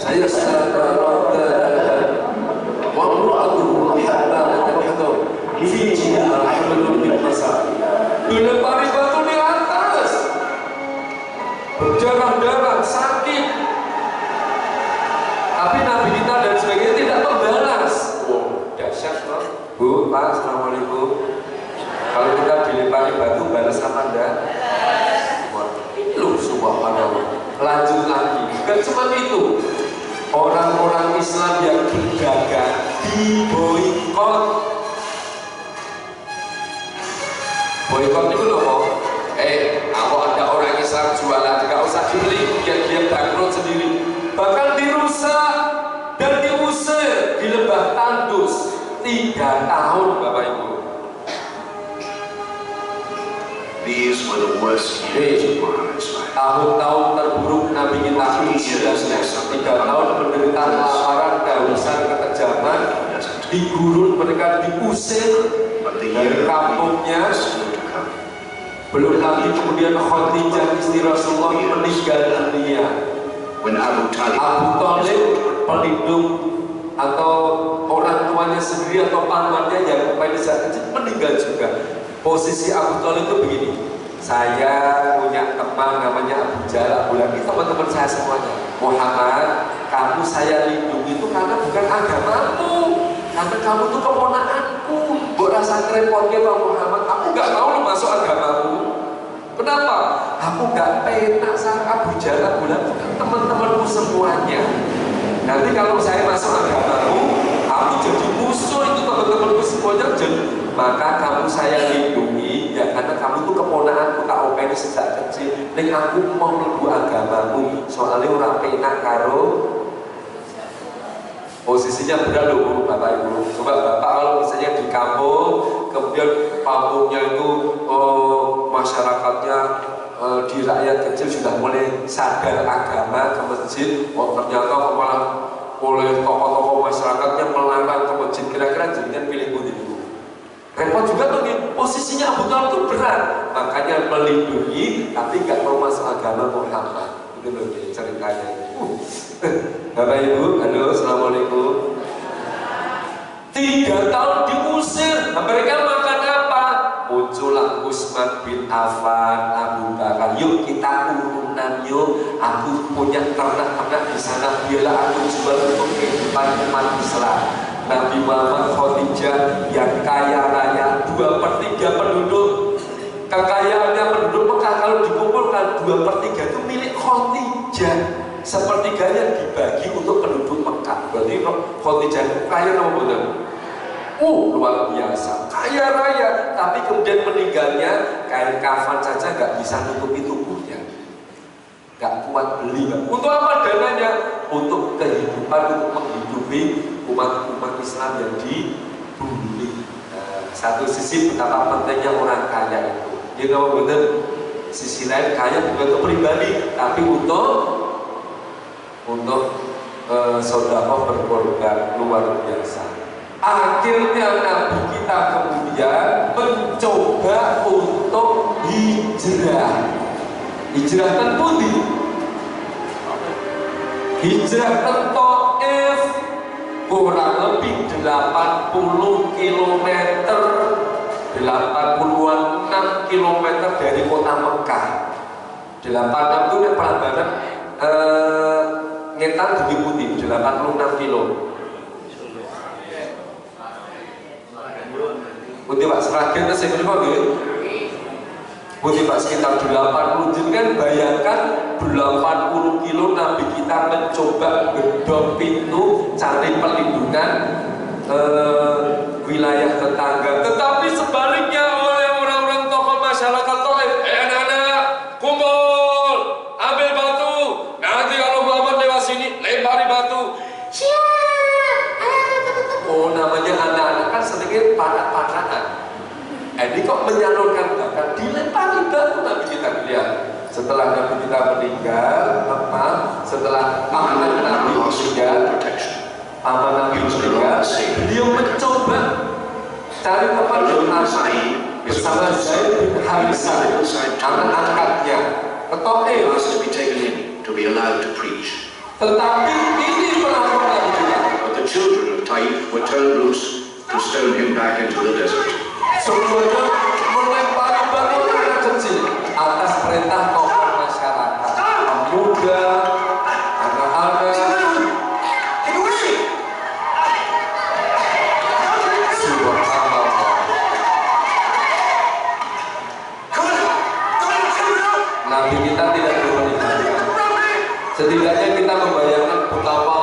Saya dilempari batu di atas, berdarah-darah, sakit. Tapi Nabi kita dan sebagainya tidak membalas. Wow, dahsyat loh. Bu, Pak, Assalamualaikum. Kalau kita dilempari batu, balas apa enggak? Loh, subhanallah. Lanjut lagi. Bukan cuma itu. Orang-orang Islam yang berdagang diboikot. Boikot itu loh, kalau ada orang Islam jualan, nggak usah dibeli, biar dia bangkrut sendiri. Bahkan dirusak dan diusir di Lembah Tandus 3 tahun, Bapak Ibu. These were the worst years of Muhammad's life. Tahun-tahun terburuk Nabi kita 3 tahun menderita kelaparan, kehausan, kekejaman, di gurun mereka diusir dari kampungnya. Belum lagi kemudian Khadijah istri Rasulullah meninggal dunia. Abu Thalib pelindung atau orang tuanya sendiri atau pamannya yang pada saat kecil meninggal juga. Posisi Abu Thalib itu begini. Saya punya teman namanya Abu Jahal, Abu Lahab, teman-teman saya semuanya. Muhammad, kamu saya lindungi itu karena bukan agamamu, karena kamu itu keponakanku. Buat rasa repotnya Pak Muhammad, aku nggak mau lo masuk agamamu. Kenapa? Aku nggak penak sama Abu Jahal, Abu Lahab, teman-temanku semuanya. Nanti kalau saya masuk agamamu, aku jadi musuh itu teman-temanku semuanya. Maka kamu saya lindungi ya karena kamu tuh keponakanku, tak openi sejak kecil. Ning aku mau mlebu agamamu, soalnya orang penak karo posisinya berat loh Bapak Ibu. Coba Bapak kalau misalnya di kampung, kemudian kampungnya itu masyarakatnya di rakyat kecil sudah mulai sadar agama ke masjid, ternyata malah oleh tokoh-tokoh masyarakatnya melarang ke masjid, kira-kira jadinya pilih putih dulu. Repot juga tuh, posisinya Abu Thalib itu berat, makanya melindungi tapi nggak mau masuk agama Muhammad. Itu loh ceritanya. Bapak Ibu, halo, Assalamualaikum. 3 tahun diusir, mereka makan apa? Muncullah Utsman bin Affan, Abu Bakar. Yuk kita urunan yuk. Aku punya ternak-ternak di sana, biarlah aku jual untuk kehidupan umat Islam. Nabi Muhammad, Khadijah yang kaya raya, 2/3 penduduk. Kekayaannya penduduk Mekah kalau dikumpulkan 2/3 itu milik Khadijah. Sepertiganya dibagi untuk penduduk Mekah. Berarti Khadijah itu kaya apa benar? Luar biasa, kaya raya. Tapi kemudian meninggalnya kain kafan saja nggak bisa nutupi tubuhnya, nggak kuat beli. Untuk apa dananya? Untuk kehidupan, untuk menghidupi umat Islam yang dibuli. Satu sisi betapa pentingnya orang kaya itu. Dia nggak benar. Sisi lain kaya bukan untuk pribadi, tapi untuk sedekah berkorban luar biasa. Akhirnya Nabi kita kemudian mencoba untuk hijrah. Hijrah ke pundi? Hijrah ke Taif, kurang lebih 80 km, 86 km dari kota Mekah. 86 itu yang Prambanan ngetan Bukit Putih, 86 kilo. Putih Pak, Seragen saya berapa gitu? Putih Pak, sekitar 80. Jadi kan bayangkan 80 kilo Nabi kita mencoba gedor pintu cari perlindungan wilayah tetangga. Tetapi sebaliknya namanya anak-anak kan sedikit panah-panahan. Ini kok menyalurkan bakat, dilempari batu Nabi kita lihat. Setelah Nabi kita meninggal, setelah paman Nabi meninggal, beliau mencoba cari tempat bernaung bersama Zaid bin Harisah, anak angkatnya. Tetapi ini melakukan Nabi juga. But the children of Taif were turned loose to stone him back into the desert. Semuanya melempari batu anak kecil atas perintah tokoh masyarakat, pemuda, anak-anak. Nabi kita tidak berpikir. Setidaknya kita membayangkan betapa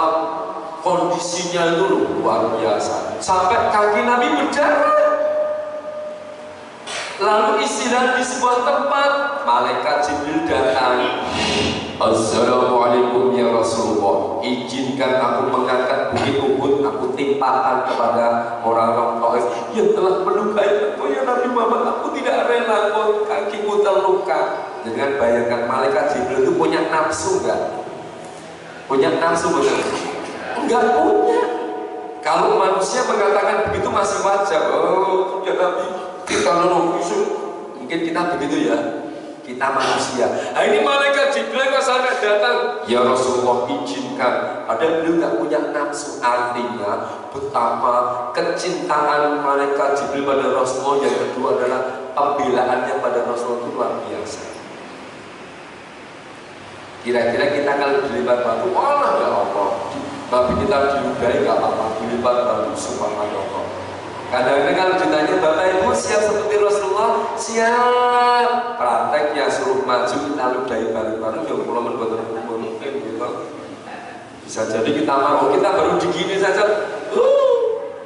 kondisinya itu luar biasa. Sampai kaki Nabi berdarah. Lalu istirahat di sebuah tempat, malaikat Jibril datang. Assalamualaikum ya Rasulullah, izinkan aku mengangkat bukit Uhud, aku timpakan kepada orang-orang Taif yang telah melukai aku ya Nabi Muhammad. Aku tidak rela kok kakiku terluka. Dengan bayangkan malaikat Jibril itu punya nafsu enggak? Punya nafsu betul? Enggak punya. Kalau manusia mengatakan begitu masih wajar. Oh, ya Nabi, kita mungkin kita begitu ya, kita manusia. Nah, ini malaikat Jibril kok sampai datang, ya Rasulullah izinkan. Ada beliau nggak punya nafsu, artinya betapa kecintaan malaikat Jibril pada Rasulullah. Yang kedua adalah pembelaannya pada Rasulullah itu luar biasa. Kira-kira kita kalau dilempar batu, wah ya Allah, Nabi kita diludahi nggak apa-apa, dilempar batu subhanallah. Kadang-kadang kalau ditanya Bapak Ibu siap seperti Rasulullah, siap. Prakteknya suruh maju kita ludahi bareng-bareng, ya mulai membuat mungkin gitu. Bisa jadi kita mau, kita baru digini saja,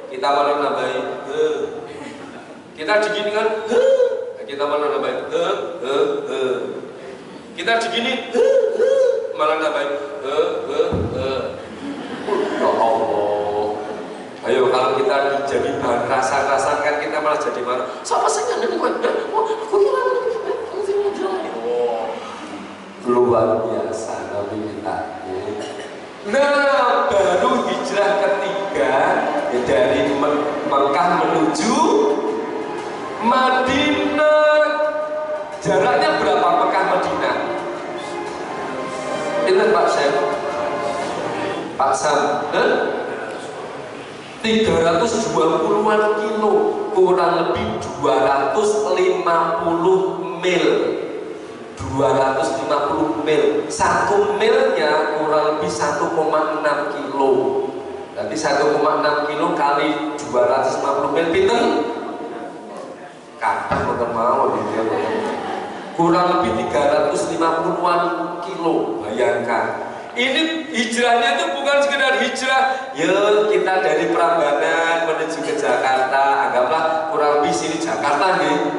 kita malah nambahin, kita digini kan, kita malah nambahin, kita digini, malah nambahin, ya Allah. Ayo kalau kita jadi bahan rasa-rasa kan kita malah jadi marah. Siapa sih yang ini kok? Aku kira luar biasa Nabi kita. Nah, baru hijrah ketiga dari Mekah menuju Madinah. Jaraknya berapa Mekah Madinah? Ingat Pak Syed? Pak Sam? 320-an kilo, kurang lebih 250 mil. 250 mil. 1 milnya kurang lebih 1,6 kilo. Jadi 1,6 kilo kali 250 mil pinten? Kadang bukan mau dia. Kurang lebih 350-an kilo, bayangkan. Ini hijrahnya itu bukan sekedar hijrah. Ya kita dari Prambanan menuju ke Jakarta, anggaplah kurang lebih sini Jakarta nih.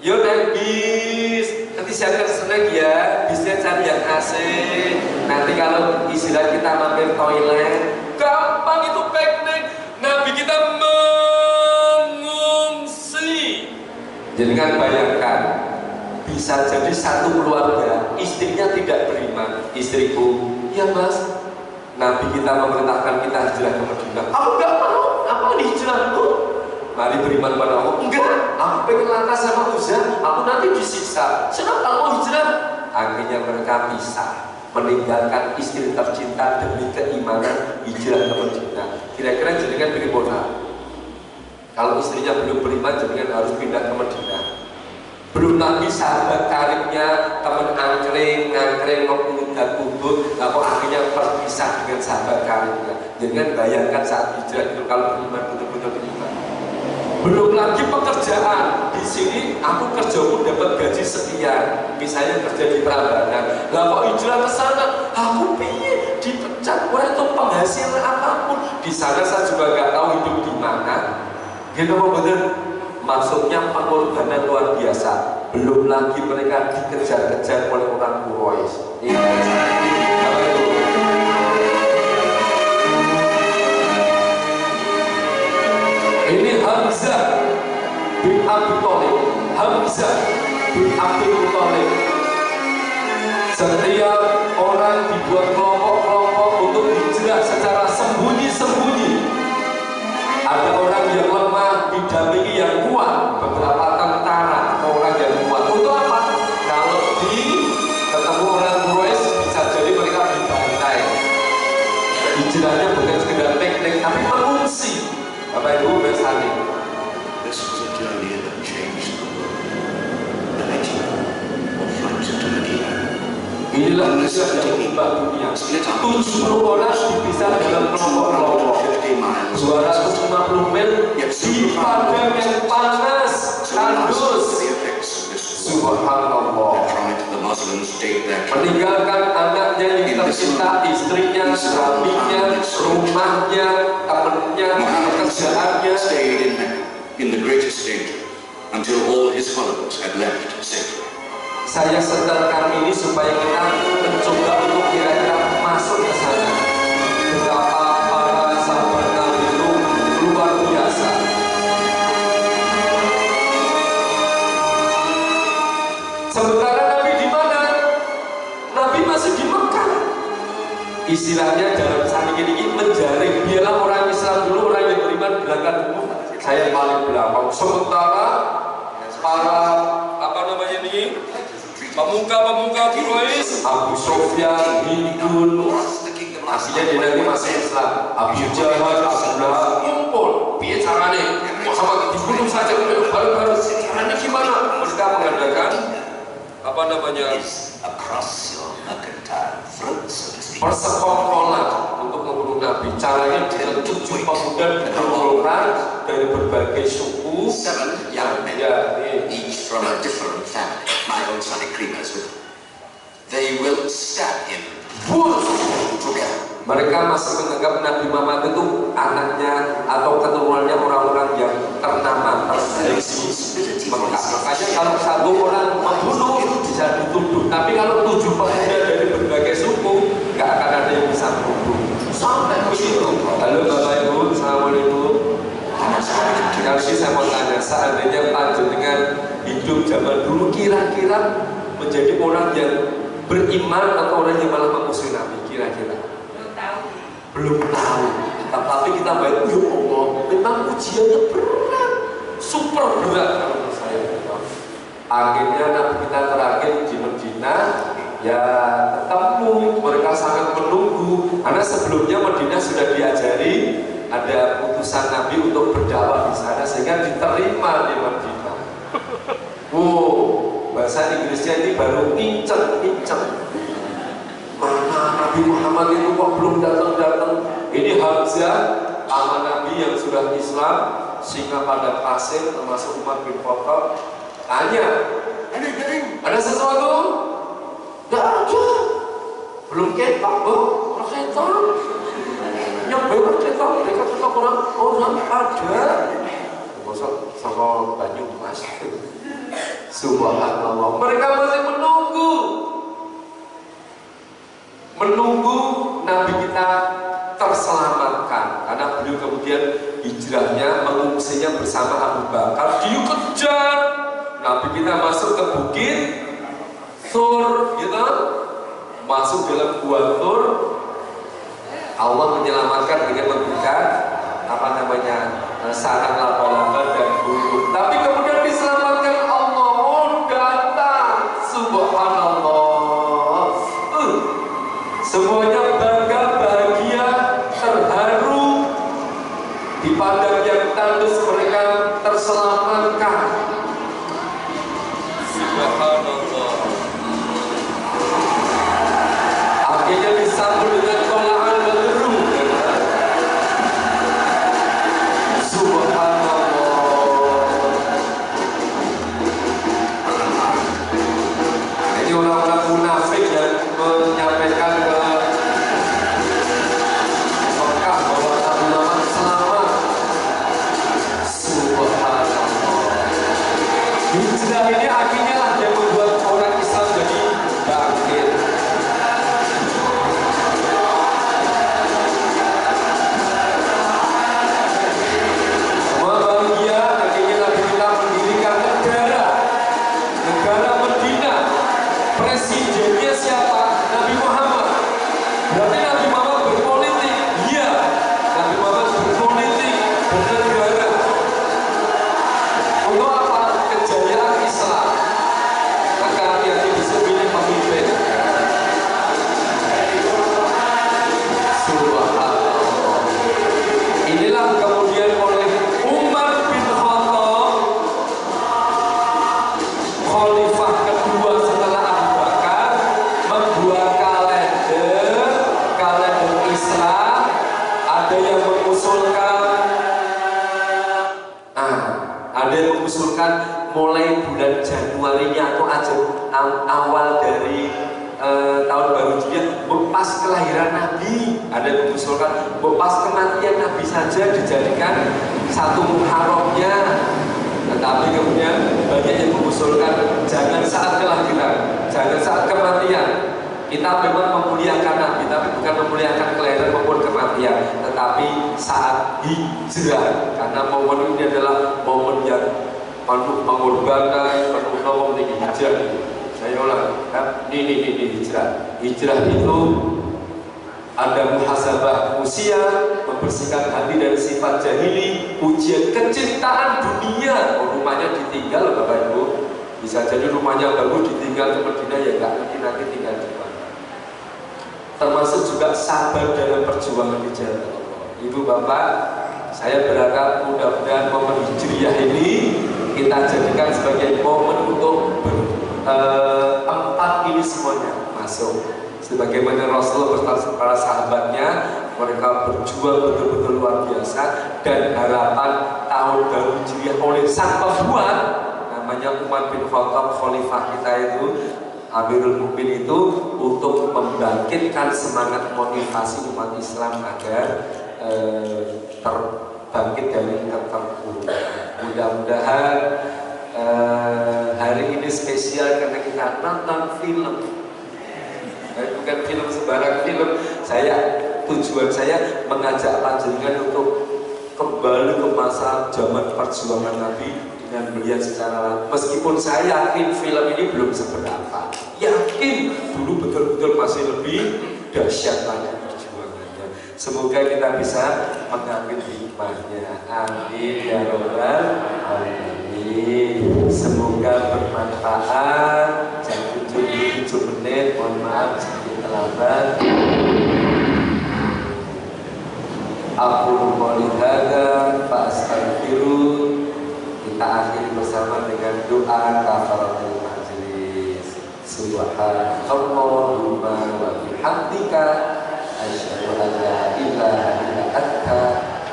Yo naik bis, nanti siapkan snack ya, bisnya cari yang AC. Nanti kalau istirahat kita mampir toilet, gampang itu piknik. Nabi kita mengungsi. Jadi kan bayangkan, bisa jadi satu keluarga, istrinya tidak beriman. Istriku, ya mas, Nabi kita memerintahkan kita hijrah ke Madinah. Aku nggak mau, apa hijrahku? Mari beriman pada Allah. Enggak, aku pengen lantas sama Uzza, aku nanti disiksa. Senang kalau hijrah. Akhirnya mereka pisah, meninggalkan istri tercinta demi keimanan hijrah ke Madinah. Kira-kira jenengan bagaimana? Kalau istrinya belum beriman, jenengan harus pindah ke Madinah. Belum lagi sahabat karibnya, teman angkring mempemudah kubur, lalu akhirnya berpisah dengan sahabat karibnya. Jangan bayangkan saat hijrah itu kalau beriman betul-betul beriman. Belum lagi pekerjaan. Di sini aku kerja pun dapat gaji sekian. Misalnya kerja di Prambanan. Lah kok hijrah ke sana? Aku piye dipecat oleh itu penghasilan apapun. Di sana saya juga nggak tahu hidup di mana. Gitu apa betul? Maksudnya pengorbanan luar biasa. Belum lagi mereka dikejar-kejar oleh orang Quraisy. Ini Hamzah bin Abi Thalib. Hamzah bin Abi Thalib. Setiap orang dibuat kelompok-kelompok untuk hijrah secara sembunyi-sembunyi. Ada orang yang lemah didampingi yang kuat, beberapa tentara, orang yang kuat. Untuk apa? Kalau ketemu orang Quraisy bisa jadi mereka dibantai. Hijrahnya bukan sekedar teknik, tapi mengungsi. Bapak Ibu bersani. This was a journey that changed the world. The legend of flight to Medina. Inilah kisah yang mengubah dunia. 70 orang dipisah dalam kelompok-kelompok. 250 mil di padang yang panas, tandus. Subhanallah. Meninggalkan anaknya yang tercinta, istrinya, suaminya, rumahnya, temannya, pekerjaannya. In the greatest danger until all his followers had left safely. Saya setelkan ini supaya kita mencoba untuk kira-kira masuk ke sana. Betapa para sahabat Nabi itu luar biasa. Sementara Nabi di mana? Nabi masih di Mekah. Istilahnya dalam saat ini menjaring. Biarlah orang Islam dulu, orang yang beriman berangkat dulu. Saya paling belakang. Sementara para pemuka Quraisy, Abu Sufyan, Hindun, aslinya dia nanti masuk Islam. Abu Jahal, Abu Lahab kumpul. Biar caranya Muhammad dibunuh saja. Baru caranya gimana? Mereka mengadakan persekongkolan untuk membunuh Nabi. Caranya dengan 7 pemuda dikumpulkan dari berbagai suku. 7 young men, each from a different family. My own son Ikrimah's with them. They will stab him. Mereka masih menganggap Nabi Muhammad itu anaknya atau keturunannya orang-orang yang ternama, terbaik di Mekah. Makanya kalau satu orang membunuh bisa dituduh, tapi kalau 7 pemuda dari berbagai suku nggak akan ada yang bisa membunuh. Sampai begitu. Halo Bapak Ibu, Assalamualaikum. Kali ini saya mau tanya, seandainya panjenengan hidup zaman dulu kira-kira menjadi orang yang beriman atau orang yang malah memusuhi Nabi, kira-kira? Belum tahu. Tapi kita bayar, ya Allah, memang ujiannya berat, super berat menurut saya. Akhirnya Nabi kita terakhir di Medina, ya ketemu, mereka sangat menunggu. Karena sebelumnya Medina sudah diajari ada putusan Nabi untuk berdakwah di sana, sehingga diterima di Medina. Bahasa Inggrisnya ini baru inceng. Mana Nabi Muhammad itu kok belum datang? Ini Hamzah, paman Nabi yang sudah Islam, singa pada pasir, termasuk Umar bin Khattab. Tanya, ada sesuatu? Tidak ada. Belum ketok, orang ketok. Nyampe ketok, mereka ketok orang ada. Bosok sama Banyumas. Subhanallah. Mereka masih menunggu Nabi kita terselamatkan, karena beliau kemudian hijrahnya mengungsinya bersama Abu Bakar. Dikejar, Nabi kita masuk ke bukit Thur, gitu, masuk dalam gua Thur. Allah menyelamatkan dengan memberikan sarang laba-laba dan burung. Tapi kemudian diselamatkan Allah, datang, subhanallah. Semuanya bangga, bahagia, terharu. Di padang yang tandus mereka terselamatkan. Subhanallah. Akhirnya disambut dengan tola'an berderu. Ini orang-orang munafik yang menyampaikan ke Mekah bahwa Nabi Muhammad selamat. Subhanallah. Hijrah ini akhirnya lah yang membuat orang Islam jadi bangkit. bernegara. Untuk apa? Kejayaan Islam. Maka yang bisa pilih pemimpin. Subhanallah. Inilah kemudian oleh Umar bin Khattab, khalifah kedua setelah Abu Bakar, membuat kalender Islam. Ada yang mengusulkan mulai bulan Januarinya atau awal dari tahun baru Hijriah pas kelahiran Nabi. Ada yang mengusulkan pas kematian Nabi saja dijadikan satu Muharramnya. Tetapi kemudian banyak yang mengusulkan jangan saat kelahiran, jangan saat kematian. Kita memang memuliakan Nabi, tapi bukan memuliakan kelahiran maupun kematian, tetapi saat hijrah. Karena momen ini adalah momen yang penuh pengorbanan, penuh momen hijrah. Saya ulang, ini hijrah. Hijrah itu ada muhasabah usia, membersihkan hati dari sifat jahili, ujian kecintaan dunia. Oh, rumahnya ditinggal, Bapak Ibu. Bisa jadi rumahnya baru ditinggal ke Madinah, ya nggak nanti tinggal di mana. Termasuk juga sabar dalam perjuangan di jalan Allah. Ibu Bapak, saya berharap mudah-mudahan momen hijriah ini kita jadikan sebagai momen untuk empat ini semuanya masuk. Sebagaimana Rasulullah bersama para sahabatnya, mereka berjuang betul-betul luar biasa, dan harapan tahun baru hijriah oleh sang pembuat namanya Umar bin Khattab, khalifah kita itu, Amirul Mukminin itu, untuk membangkitkan semangat motivasi umat Islam agar terbangkit dari keterpuruk. Mudah-mudahan hari ini spesial karena kita nonton film. Bukan film sembarang film. Tujuan saya mengajak panjenengan untuk kembali ke masa zaman perjuangan Nabi dengan melihat secara, meskipun saya yakin film ini belum seberapa, yakin dulu betul-betul masih lebih dahsyat lagi perjuangannya. Semoga kita bisa mengambil hikmahnya. Amin ya robbal alamin. Semoga bermanfaat. Jam 7 menit, mohon maaf sedikit terlambat. Aku qouli hadza fa astaghfiru. Kita akhiri bersama dengan doa kafaratul majlis. Subhanallahumma wa bihamdika asyhadu an la ilaha illa anta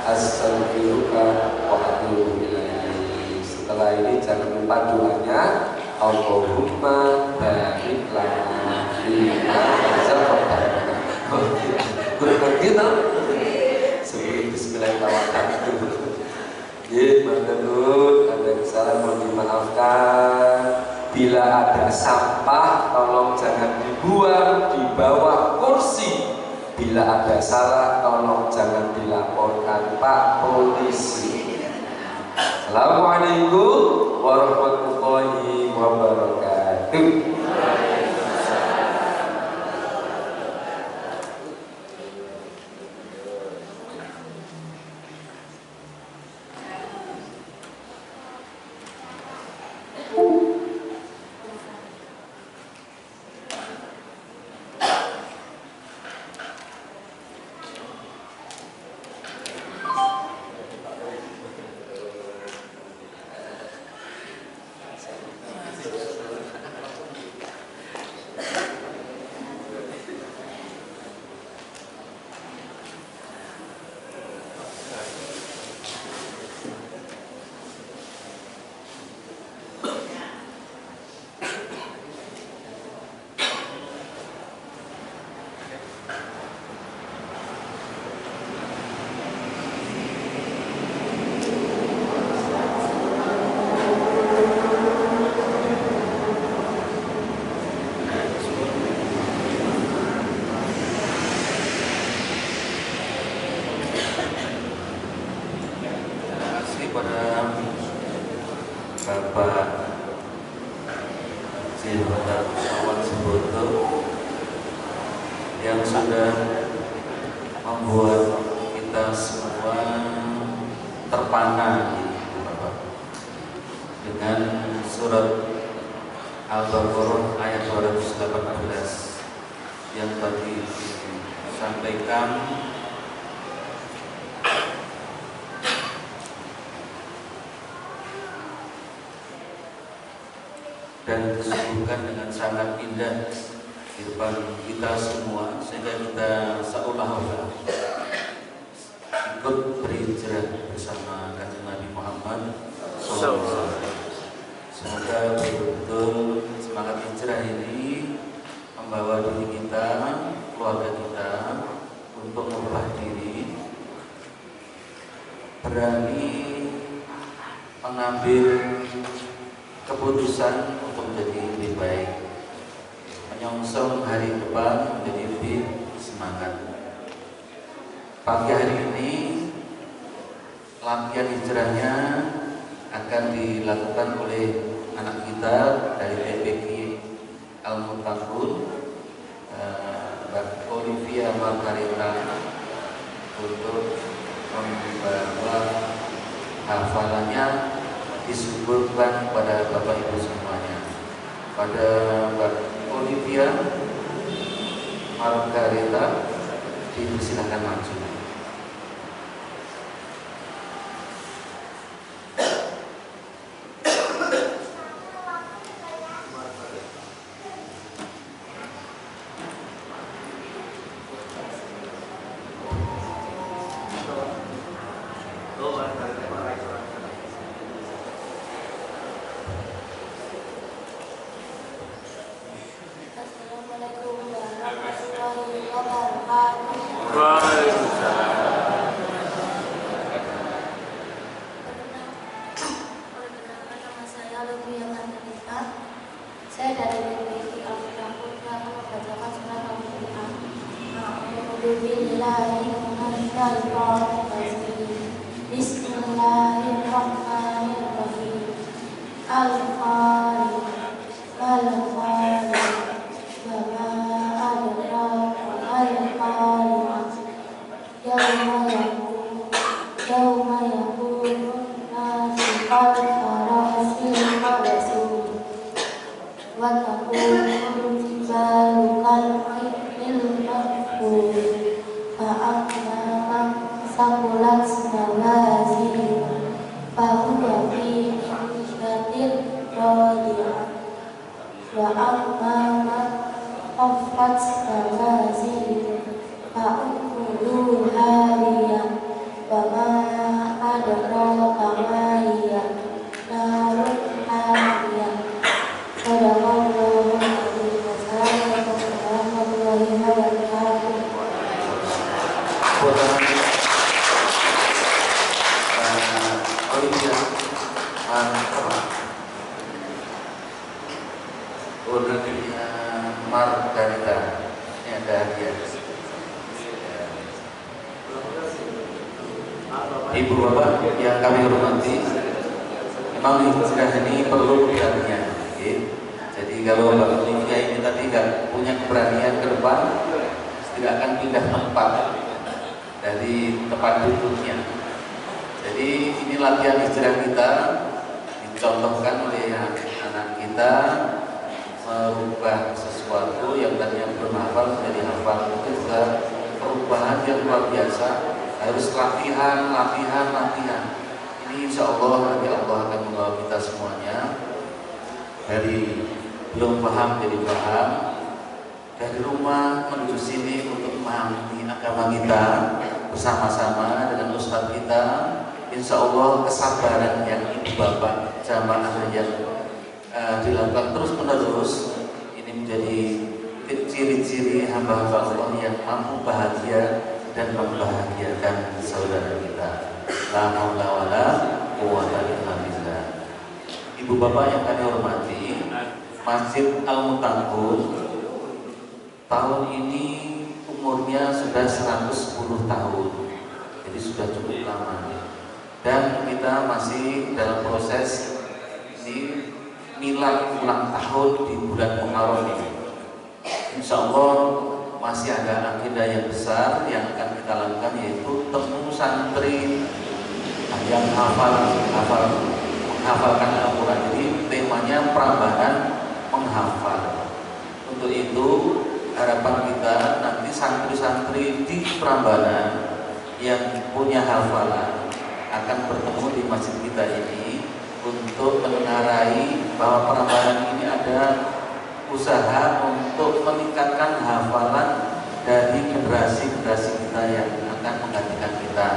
astaghfiruka wa atubu ilaik. Setelah ini jangan lupa doanya, Allahumma barik lana fima razaqtana. Kita sebelum bismillahirrahmanirrahim. Ada kesalahan mohon dimaafkan. Bila ada sampah tolong jangan dibuang di bawah kursi. Bila ada salah tolong jangan dilaporkan Pak Polisi. Assalamualaikum warahmatullahi wabarakatuh. Bapak Silvana Awan Suboto yang sudah membuat kita semua terpana Ibu Bapak dengan surat Al-Baqarah ayat 218 yang tadi disampaikan dan disebutkan dengan sangat indah di depan kita semua, sehingga kita seolah-olah ikut berhijrah bersama Kanjeng Nabi Muhammad SAW. Semoga betul-betul semangat hijrah ini membawa diri kita, keluarga kita untuk mengubah diri, berani mengambil keputusan untuk menjadi lebih baik, menyongsong hari depan menjadi lebih semangat. Pagi hari ini latihan hijrahnya akan dilakukan oleh anak kita dari PPG Al-Muttaqun, Mbak Olivia Margarita, untuk membawa hafalannya disuguhkan kepada Bapak Ibu semuanya. Pada Mbak Olivia Margarita, dipersilakan maju. Saya dari BPI Al-Muttaqun akan membacakan surat Al-Quran. Bismillahirrahmanirrahim. Al-Qari'ah, Al-Qari'ah, wa ma adraka Al-Qari'ah. Yawma yakunun nasu kal-farashil mabthus. Wa takunul jibalu kal-'ihnil manfuz. Fa amma man saqulat mawazinuhu fa huwa fi 'ishatin radiyah. Wa amma man khaffat mawazinuhu fa ummuhu hawiyah. Wa ma adraka ma hiya narun hamiyah. Sadaqallahu al-'azim. Wassalamualaikum warahmatullahi wabarakatuh. Olivia Margarita, ini ada hadiah. Ibu bapak yang kami hormati, memang hijrah ini perlu keberanian. Jadi kalau Mbak Olivia ini tadi nggak punya keberanian ke depan, tidak akan pindah tempat dari tempat duduknya. Jadi ini latihan hijrah kita, dicontohkan oleh anak kita merubah sesuatu yang tadinya belum hafal menjadi hafal. Itu juga perubahan yang luar biasa. Harus latihan. Ini insya Allah nanti Allah akan membawa kita semuanya dari belum paham jadi paham, dari rumah menuju sini untuk memahami agama kita bersama-sama dengan ustadz kita. Insya Allah kesabaran yang ibu bapak jamaah yang dilakukan terus menerus ini menjadi ciri-ciri hamba-hamba Allah yang mampu bahagia dan membahagiakan saudara kita. La haula wala quwwata illa billah. Ibu bapak yang kami hormati, Masjid Al-Muttaqun tahun ini umurnya sudah 110 tahun. Jadi sudah cukup lama. Dan kita masih dalam proses ini milad ulang tahun di bulan Muharram ini. Insya Allah masih ada agenda yang besar yang akan kita lakukan, yaitu temu santri yang menghafalkan Al-Quran. Jadi temanya Prambanan menghafal. Untuk itu harapan kita nanti santri-santri di Prambanan yang punya hafalan akan bertemu di masjid kita ini untuk menengarai bahwa Prambanan ini ada usaha untuk meningkatkan hafalan dari generasi-generasi kita yang akan menggantikan kita,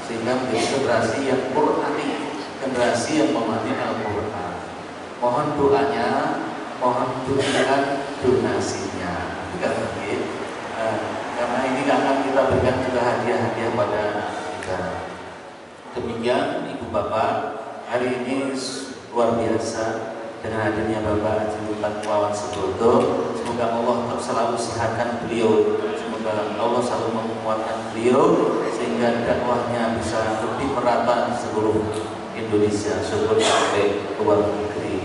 sehingga menjadi generasi yang Qur'ani, generasi yang memahami Al-Quran. Mohon doanya, mohon dukungan donasinya. Karena ini akan kita berikan juga hadiah-hadiah pada kita. Demikian Ibu Bapak, hari ini luar biasa dengan hadirnya Bapak Haji Wawan Sebodo. Semoga Allah selalu sehatkan beliau, semoga Allah selalu menguatkan beliau sehingga dakwahnya bisa lebih merata di seluruh Indonesia, syukur sampai luar negeri.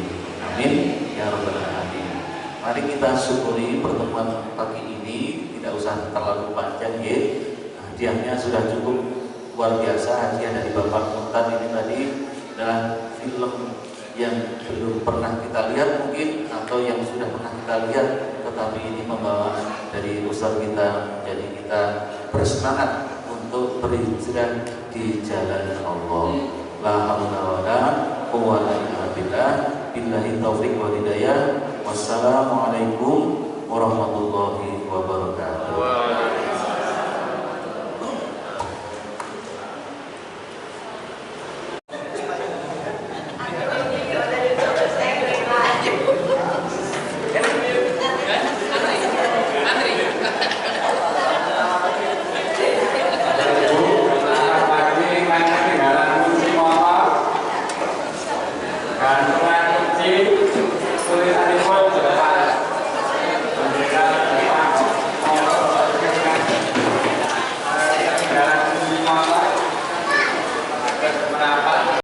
Amin ya rabbal alamin. Mari kita syukuri pertemuan pagi ini, tidak usah terlalu panjang ya. Hadiahnya sudah cukup luar biasa. Hadiah dari Bapak Muntan ini tadi adalah film yang belum pernah kita lihat mungkin, atau yang sudah pernah kita lihat, tetapi ini pembawaan dari Ustaz kita, jadi kita bersemangat untuk berhijrah di jalan Allah. La haula wala quwwata illa billah. Billahi taufiq wal hidayah. Wassalamualaikum warahmatullahi wabarakatuh.